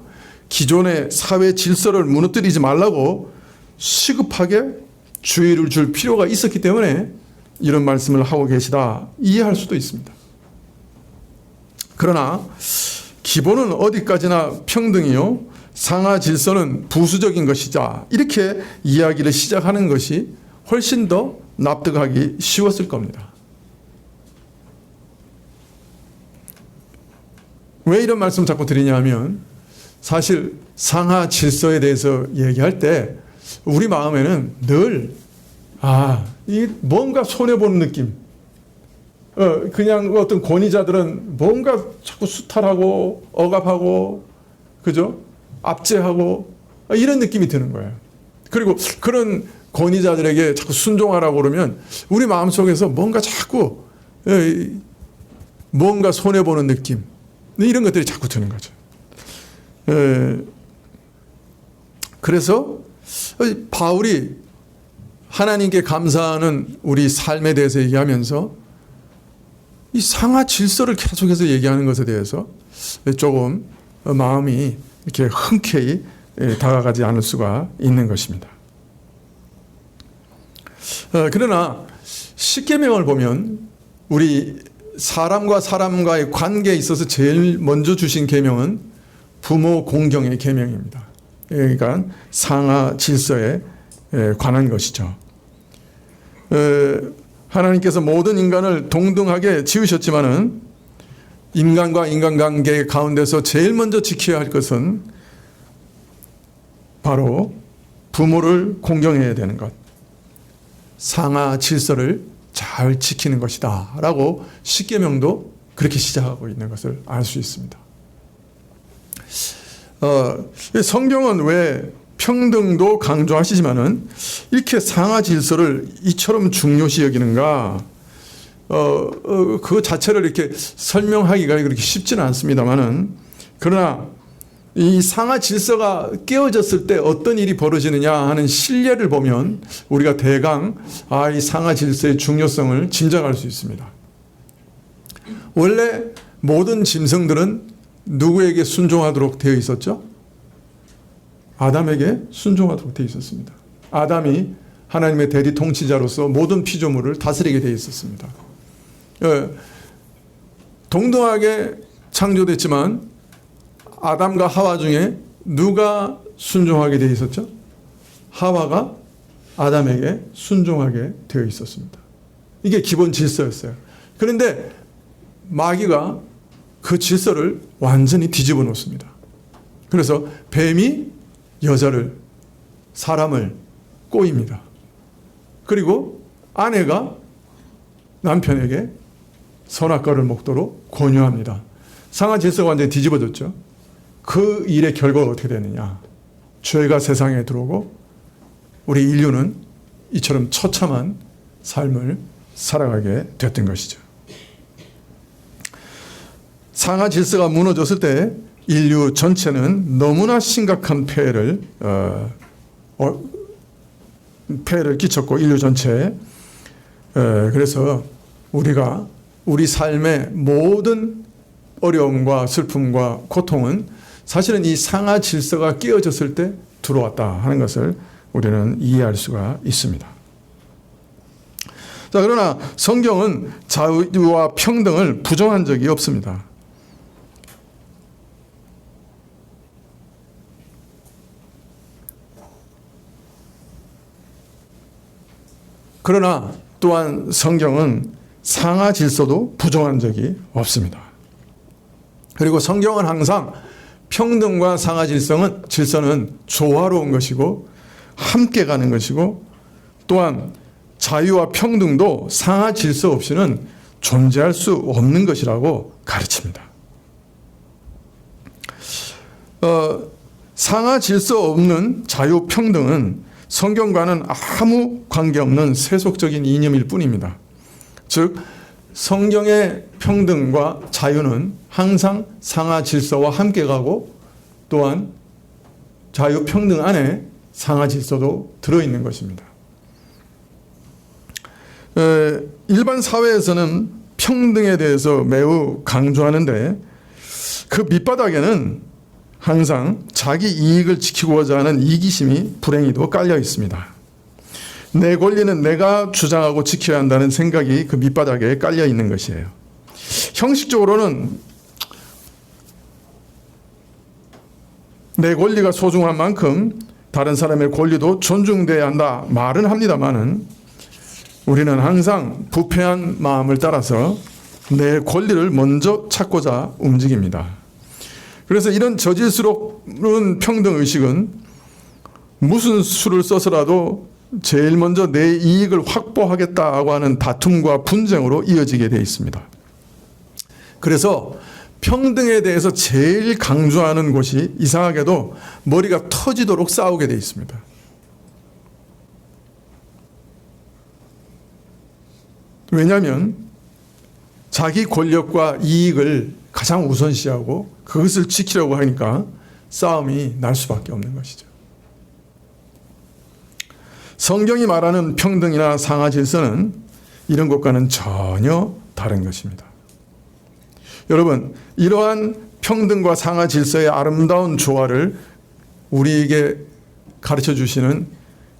기존의 사회 질서를 무너뜨리지 말라고 시급하게 주의를 줄 필요가 있었기 때문에 이런 말씀을 하고 계시다 이해할 수도 있습니다. 그러나 기본은 어디까지나 평등이요 상하 질서는 부수적인 것이자 이렇게 이야기를 시작하는 것이 훨씬 더 납득하기 쉬웠을 겁니다. 왜 이런 말씀 자꾸 드리냐 하면 사실 상하 질서에 대해서 얘기할 때 우리 마음에는 늘 이 뭔가 손해보는 느낌. 그냥 어떤 권위자들은 뭔가 자꾸 수탈하고 억압하고 그죠? 압제하고 이런 느낌이 드는 거예요. 그리고 그런 권위자들에게 자꾸 순종하라고 그러면 우리 마음속에서 뭔가 자꾸 뭔가 손해보는 느낌 이런 것들이 자꾸 드는 거죠. 그래서 바울이 하나님께 감사하는 우리 삶에 대해서 얘기하면서 이 상하 질서를 계속해서 얘기하는 것에 대해서 조금 마음이 이렇게 흔쾌히 다가가지 않을 수가 있는 것입니다. 그러나 십계명을 보면 우리 사람과 사람과의 관계에 있어서 제일 먼저 주신 계명은 부모 공경의 계명입니다. 그러니까 상하 질서에 관한 것이죠. 하나님께서 모든 인간을 동등하게 지으셨지만은 인간과 인간관계 가운데서 제일 먼저 지켜야 할 것은 바로 부모를 공경해야 되는 것, 상하 질서를 잘 지키는 것이다 라고 십계명도 그렇게 시작하고 있는 것을 알 수 있습니다. 성경은 왜 평등도 강조하시지만은 이렇게 상하 질서를 이처럼 중요시 여기는가? 그 자체를 이렇게 설명하기가 그렇게 쉽지는 않습니다만은, 그러나 이 상하 질서가 깨어졌을 때 어떤 일이 벌어지느냐 하는 실례를 보면 우리가 대강 이 상하 질서의 중요성을 짐작할 수 있습니다. 원래 모든 짐승들은 누구에게 순종하도록 되어 있었죠? 아담에게 순종하도록 되어 있었습니다. 아담이 하나님의 대리 통치자로서 모든 피조물을 다스리게 되어 있었습니다. 동등하게 창조됐지만 아담과 하와 중에 누가 순종하게 되어 있었죠? 하와가 아담에게 순종하게 되어 있었습니다. 이게 기본 질서였어요. 그런데 마귀가 그 질서를 완전히 뒤집어 놓습니다. 그래서 뱀이 사람을 꼬입니다. 그리고 아내가 남편에게 선악과를 먹도록 권유합니다. 상하 질서가 완전히 뒤집어졌죠. 그 일의 결과가 어떻게 되느냐? 죄가 세상에 들어오고 우리 인류는 이처럼 처참한 삶을 살아가게 됐던 것이죠. 상하 질서가 무너졌을 때 인류 전체는 너무나 심각한 폐해를 끼쳤고, 인류 전체에. 그래서 우리가 우리 삶의 모든 어려움과 슬픔과 고통은 사실은 이 상하 질서가 깨어졌을 때 들어왔다 하는 것을 우리는 이해할 수가 있습니다. 자, 그러나 성경은 자유와 평등을 부정한 적이 없습니다. 그러나 또한 성경은 상하 질서도 부정한 적이 없습니다. 그리고 성경은 항상 평등과 상하 질서는 조화로운 것이고 함께 가는 것이고, 또한 자유와 평등도 상하 질서 없이는 존재할 수 없는 것이라고 가르칩니다. 상하 질서 없는 자유 평등은 성경과는 아무 관계없는 세속적인 이념일 뿐입니다. 즉 성경의 평등과 자유는 항상 상하 질서와 함께 가고, 또한 자유 평등 안에 상하 질서도 들어있는 것입니다. 일반 사회에서는 평등에 대해서 매우 강조하는데 그 밑바닥에는 항상 자기 이익을 지키고자 하는 이기심이 불행히도 깔려 있습니다. 내 권리는 내가 주장하고 지켜야 한다는 생각이 그 밑바닥에 깔려 있는 것이에요. 형식적으로는 내 권리가 소중한 만큼 다른 사람의 권리도 존중돼야 한다 말은 합니다만은, 우리는 항상 부패한 마음을 따라서 내 권리를 먼저 찾고자 움직입니다. 그래서 이런 저질스러운 평등의식은 무슨 수를 써서라도 제일 먼저 내 이익을 확보하겠다고 하는 다툼과 분쟁으로 이어지게 되어 있습니다. 그래서 평등에 대해서 제일 강조하는 곳이 이상하게도 머리가 터지도록 싸우게 되어 있습니다. 왜냐하면 자기 권력과 이익을 가장 우선시하고 그것을 지키려고 하니까 싸움이 날 수밖에 없는 것이죠. 성경이 말하는 평등이나 상하 질서는 이런 것과는 전혀 다른 것입니다. 여러분, 이러한 평등과 상하 질서의 아름다운 조화를 우리에게 가르쳐 주시는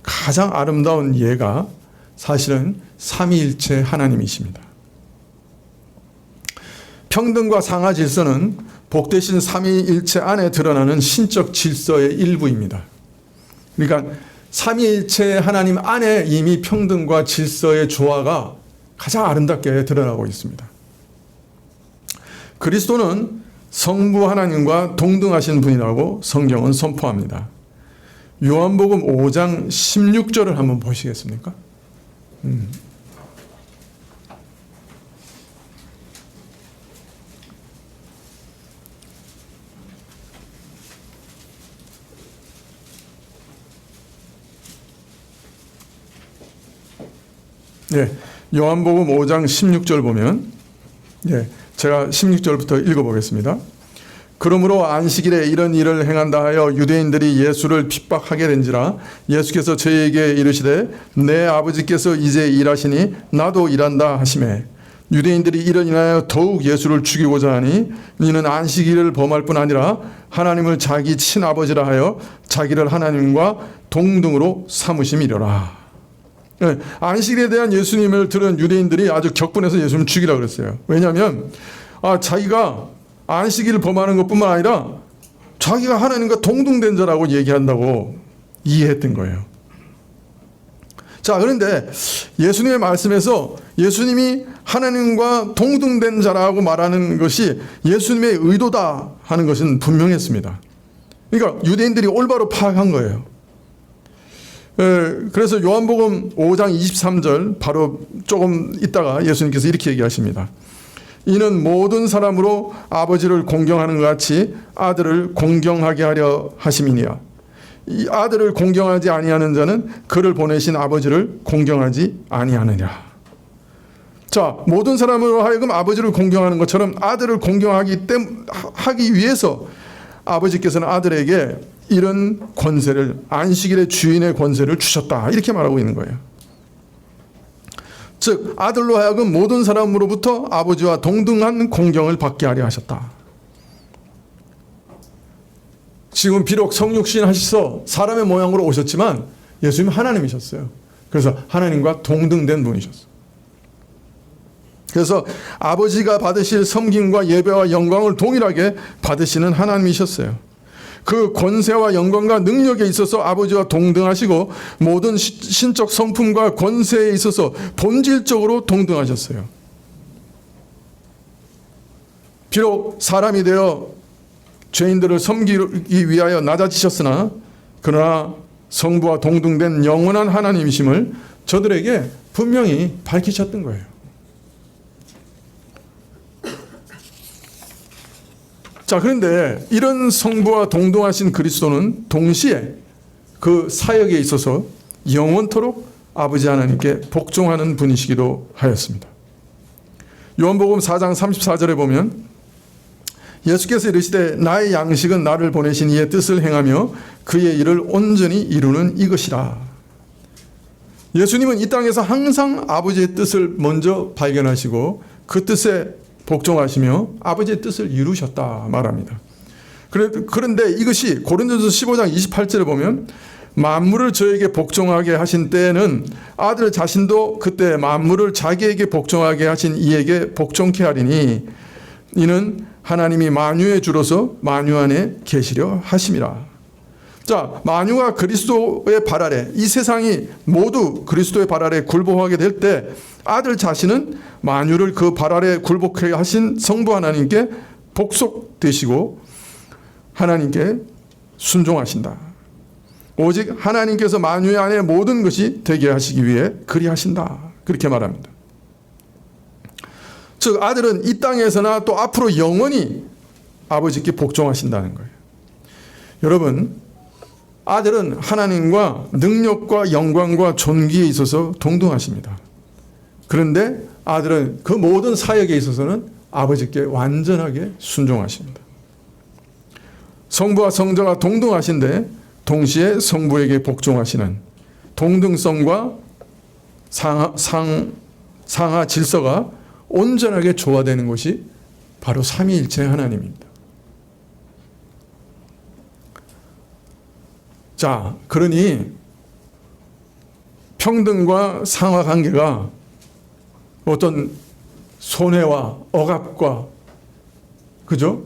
가장 아름다운 예가 사실은 삼위일체 하나님이십니다. 평등과 상하 질서는 복되신 삼위일체 안에 드러나는 신적 질서의 일부입니다. 그러니까 삼위일체 하나님 안에 이미 평등과 질서의 조화가 가장 아름답게 드러나고 있습니다. 그리스도는 성부 하나님과 동등하신 분이라고 성경은 선포합니다. 요한복음 5장 16절을 한번 보시겠습니까? 예, 요한복음 5장 16절 보면, 제가 16절부터 읽어보겠습니다. 그러므로 안식일에 이런 일을 행한다 하여 유대인들이 예수를 핍박하게 된지라 예수께서 저희에게 이르시되 내 아버지께서 이제 일하시니 나도 일한다 하시매 유대인들이 이를 인하여 더욱 예수를 죽이고자 하니 이는 안식일을 범할 뿐 아니라 하나님을 자기 친아버지라 하여 자기를 하나님과 동등으로 삼으심이려라. 안식일에 대한 예수님을 들은 유대인들이 아주 격분해서 예수님을 죽이라고 그랬어요. 왜냐하면 자기가 안식일을 범하는 것뿐만 아니라 자기가 하나님과 동등된 자라고 얘기한다고 이해했던 거예요. 자, 그런데 예수님의 말씀에서 예수님이 하나님과 동등된 자라고 말하는 것이 예수님의 의도다 하는 것은 분명했습니다. 그러니까 유대인들이 올바로 파악한 거예요. 그래서 요한복음 5장 23절 바로 조금 있다가 예수님께서 이렇게 얘기하십니다. 이는 모든 사람으로 아버지를 공경하는 것 같이 아들을 공경하게 하려 하심이니라. 이 아들을 공경하지 아니하는 자는 그를 보내신 아버지를 공경하지 아니하느냐. 자, 모든 사람으로 하여금 아버지를 공경하는 것처럼 아들을 공경하기 위해서 아버지께서는 아들에게 이런 권세를, 안식일의 주인의 권세를 주셨다, 이렇게 말하고 있는 거예요. 즉 아들로 하여금 모든 사람으로부터 아버지와 동등한 공경을 받게 하려 하셨다. 지금 비록 성육신 하셔서 사람의 모양으로 오셨지만 예수님은 하나님이셨어요. 그래서 하나님과 동등된 분이셨어요. 그래서 아버지가 받으실 섬김과 예배와 영광을 동일하게 받으시는 하나님이셨어요. 그 권세와 영광과 능력에 있어서 아버지와 동등하시고 모든 신적 성품과 권세에 있어서 본질적으로 동등하셨어요. 비록 사람이 되어 죄인들을 섬기기 위하여 낮아지셨으나 그러나 성부와 동등된 영원한 하나님이심을 저들에게 분명히 밝히셨던 거예요. 자, 그런데 이런 성부와 동등하신 그리스도는 동시에 그 사역에 있어서 영원토록 아버지 하나님께 복종하는 분이시기도 하였습니다. 요한복음 4장 34절에 보면 예수께서 이르시되 나의 양식은 나를 보내신 이의 뜻을 행하며 그의 일을 온전히 이루는 이것이라. 예수님은 이 땅에서 항상 아버지의 뜻을 먼저 발견하시고 그 뜻에 복종하시며 아버지의 뜻을 이루셨다 말합니다. 그런데 이것이 고린도전서 15장 28절에 보면 만물을 저에게 복종하게 하신 때에는 아들 자신도 그때 만물을 자기에게 복종하게 하신 이에게 복종케 하리니 이는 하나님이 만유의 주로서 만유 안에 계시려 하심이라. 자, 만유가 그리스도의 발 아래, 이 세상이 모두 그리스도의 발 아래 굴복하게 될 때 아들 자신은 만유를 그 발 아래 굴복하게 하신 성부 하나님께 복속되시고 하나님께 순종하신다. 오직 하나님께서 만유 안에 모든 것이 되게 하시기 위해 그리하신다. 그렇게 말합니다. 즉 아들은 이 땅에서나 또 앞으로 영원히 아버지께 복종하신다는 거예요. 여러분, 아들은 하나님과 능력과 영광과 존귀에 있어서 동등하십니다. 그런데 아들은 그 모든 사역에 있어서는 아버지께 완전하게 순종하십니다. 성부와 성자가 동등하신데 동시에 성부에게 복종하시는, 동등성과 상하 질서가 온전하게 조화되는 것이 바로 삼위일체 하나님입니다. 자, 그러니 평등과 상하 관계가 어떤 손해와 억압과 그죠?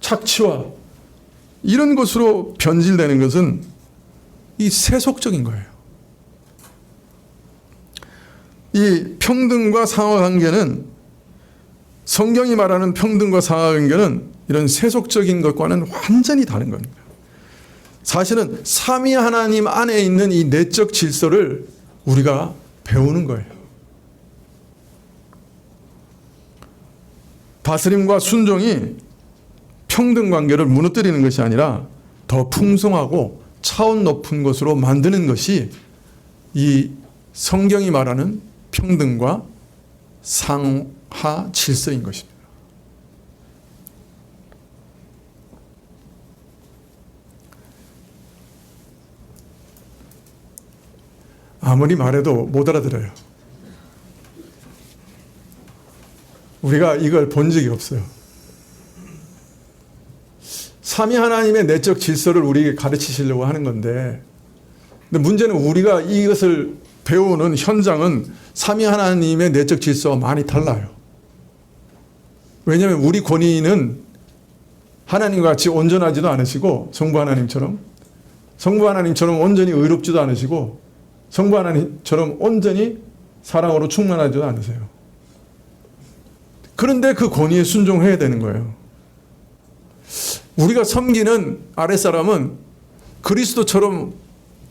착취와 이런 것으로 변질되는 것은 이 세속적인 거예요. 이 평등과 상하 관계는, 성경이 말하는 평등과 상하 관계는 이런 세속적인 것과는 완전히 다른 겁니다. 사실은 삼위 하나님 안에 있는 이 내적 질서를 우리가 배우는 거예요. 다스림과 순종이 평등 관계를 무너뜨리는 것이 아니라 더 풍성하고 차원 높은 것으로 만드는 것이 이 성경이 말하는 평등과 상하 질서인 것입니다. 아무리 말해도 못 알아들어요. 우리가 이걸 본 적이 없어요. 삼위 하나님의 내적 질서를 우리에게 가르치시려고 하는 건데, 근데 문제는 우리가 이것을 배우는 현장은 삼위 하나님의 내적 질서와 많이 달라요. 왜냐하면 우리 권위는 하나님과 같이 온전하지도 않으시고, 성부 하나님처럼 온전히 의롭지도 않으시고, 성부 하나님처럼 온전히 사랑으로 충만하지도 않으세요. 그런데 그 권위에 순종해야 되는 거예요. 우리가 섬기는 아랫사람은 그리스도처럼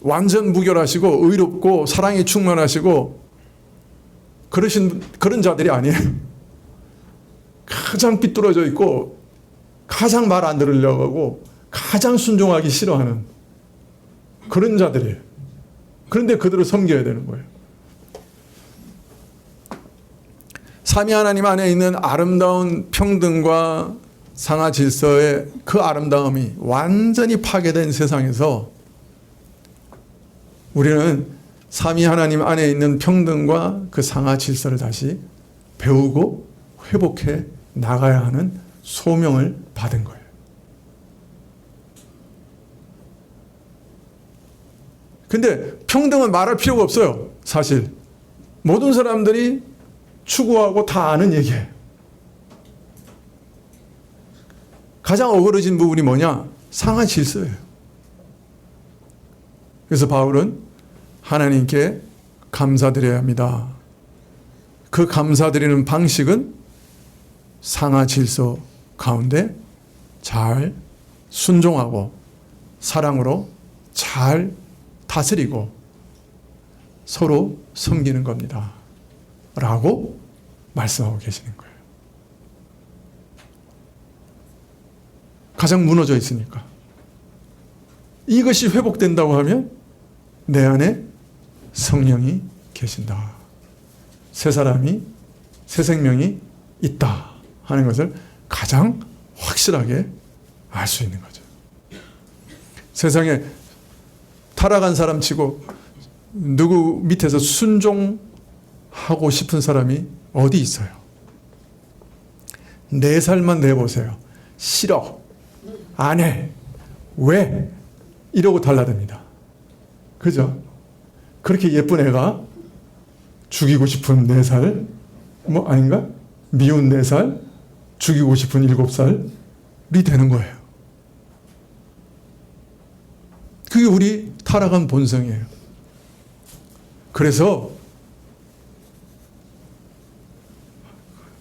완전 무결하시고 의롭고 사랑에 충만하시고 그런 자들이 아니에요. 가장 삐뚤어져 있고 가장 말 안 들으려고 하고 가장 순종하기 싫어하는 그런 자들이에요. 그런데 그들을 섬겨야 되는 거예요. 삼위 하나님 안에 있는 아름다운 평등과 상하 질서의 그 아름다움이 완전히 파괴된 세상에서 우리는 삼위 하나님 안에 있는 평등과 그 상하 질서를 다시 배우고 회복해 나가야 하는 소명을 받은 거예요. 근데 평등은 말할 필요가 없어요. 사실 모든 사람들이 추구하고 다 아는 얘기예요. 가장 어그러진 부분이 뭐냐? 상하 질서예요. 그래서 바울은 하나님께 감사드려야 합니다. 그 감사드리는 방식은 상하 질서 가운데 잘 순종하고 사랑으로 잘 다스리고 서로 섬기는 겁니다. 라고 말씀하고 계시는 거예요. 가장 무너져 있으니까. 이것이 회복된다고 하면 내 안에 성령이 계신다. 새 사람이, 새 생명이 있다 하는 것을 가장 확실하게 알 수 있는 거죠. 세상에 타락한 사람 치고 누구 밑에서 순종하고 싶은 사람이 어디 있어요? 내 살만 내보세요. 싫어. 안 해. 왜? 이러고 달라듭니다. 그죠? 그렇게 예쁜 애가 죽이고 싶은 4살, 뭐 아닌가? 미운 4살, 죽이고 싶은 7살이 되는 거예요. 그게 우리 타락한 본성이에요. 그래서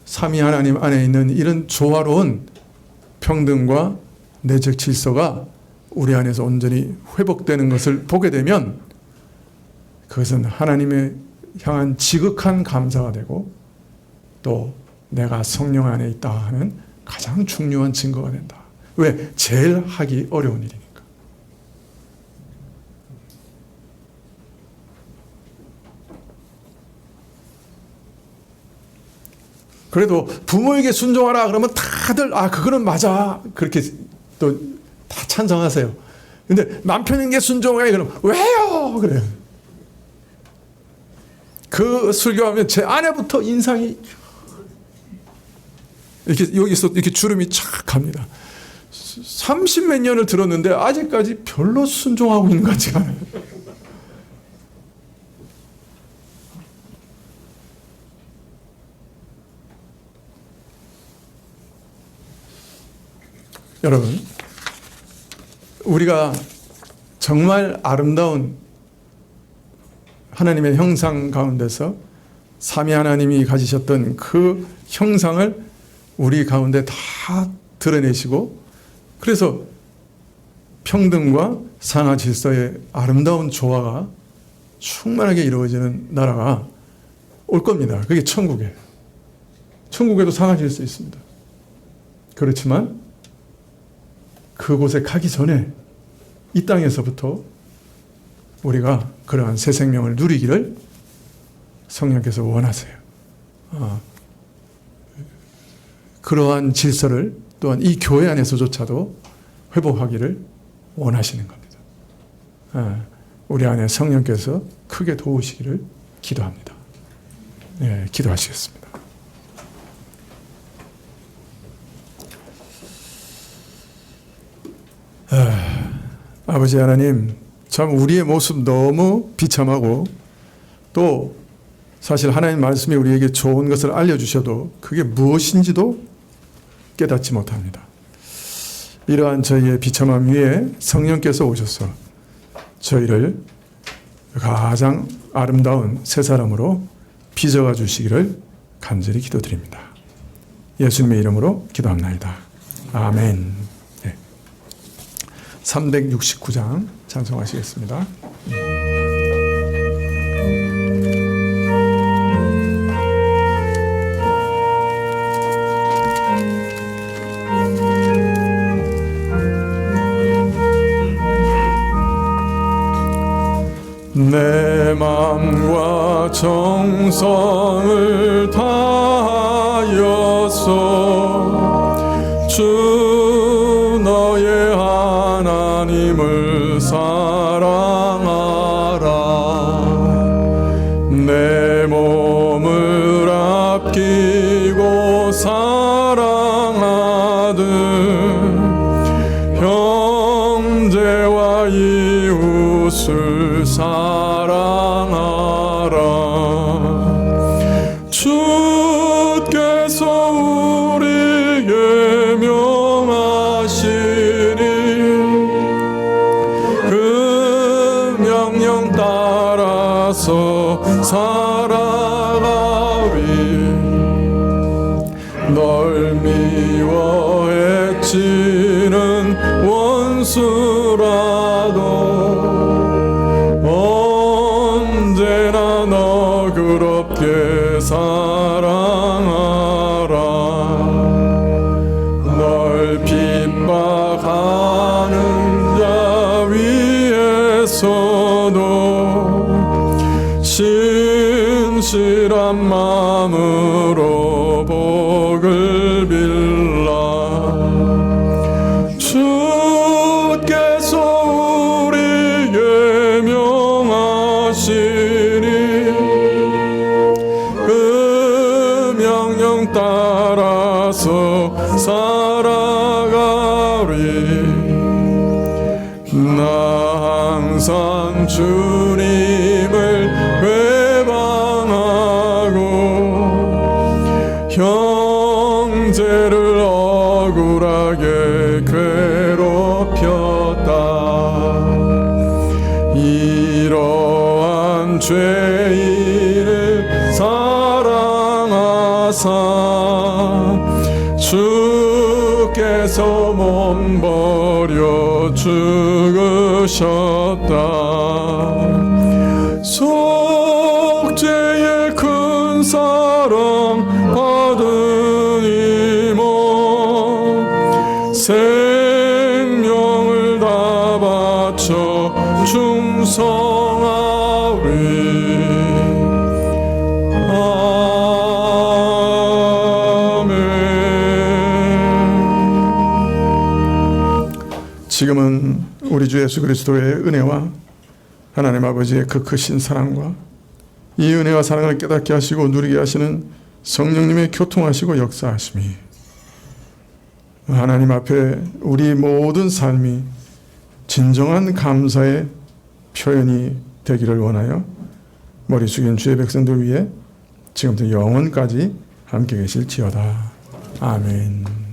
삼위 하나님 안에 있는 이런 조화로운 평등과 내적 질서가 우리 안에서 온전히 회복되는 것을 보게 되면 그것은 하나님의 향한 지극한 감사가 되고 또 내가 성령 안에 있다 하는 가장 중요한 증거가 된다. 왜? 제일 하기 어려운 일이니까. 그래도 부모에게 순종하라 그러면 다들 그거는 맞아 그렇게 또 다 찬성하세요. 근데 남편에게 순종해 그러면 왜요? 그래요. 그 설교하면 제 아내부터 인상이 이렇게 여기서 이렇게 주름이 착 갑니다. 30몇 년을 들었는데 아직까지 별로 순종하고 있는 것 같지가 않아요. 여러분, 우리가 정말 아름다운 하나님의 형상 가운데서 삼위 하나님이 가지셨던 그 형상을 우리 가운데 다 드러내시고, 그래서 평등과 상하 질서의 아름다운 조화가 충만하게 이루어지는 나라가 올 겁니다. 그게 천국이에요. 천국에도 상하 질서 있습니다. 그렇지만 그곳에 가기 전에 이 땅에서부터 우리가 그러한 새 생명을 누리기를 성령께서 원하세요. 그러한 질서를 또한 이 교회 안에서조차도 회복하기를 원하시는 겁니다. 우리 안에 성령께서 크게 도우시기를 기도합니다. 네, 기도하시겠습니다. 아버지 하나님, 참 우리의 모습 너무 비참하고, 또 사실 하나님 말씀이 우리에게 좋은 것을 알려주셔도 그게 무엇인지도 깨닫지 못합니다. 이러한 저희의 비참함 위에 성령께서 오셔서 저희를 가장 아름다운 새 사람으로 빚어가 주시기를 간절히 기도드립니다. 예수님의 이름으로 기도합나이다. 아멘. 네. 369장 찬송하시겠습니다. 내 맘과 정성을 다하여서 주 너의 하나님을 사랑하라. 내 몸을 아끼고 사랑하듯 형제와 이웃을 사랑하라. 주께서 우리에게 명하시니 그 명령 따라서 살아가리. 널 미워해치는 원수라도 언제나 너그럽게 사랑하라. 널 핍박하는 자 위에서도 신실한 마음으로 복을 빌라. 주께서 우리에게 명하시니 그 명령 따라서 살아가리. 나 항상 주님을 회방하고 형제를 억울하게 괴롭혔다. 이러한 죄인을 사랑하사 주께서 몸 버려 죽으셨다. 속죄의 큰 사랑 받으니모 생명을 다 바쳐 충성하리. 지금은 우리 주 예수 그리스도의 은혜와 하나님 아버지의 그 크신 사랑과 이 은혜와 사랑을 깨닫게 하시고 누리게 하시는 성령님의 교통하시고 역사하심이 하나님 앞에 우리 모든 삶이 진정한 감사의 표현이 되기를 원하여 머리 숙인 주의 백성들 위해 지금부터 영원까지 함께 계실지어다. 아멘.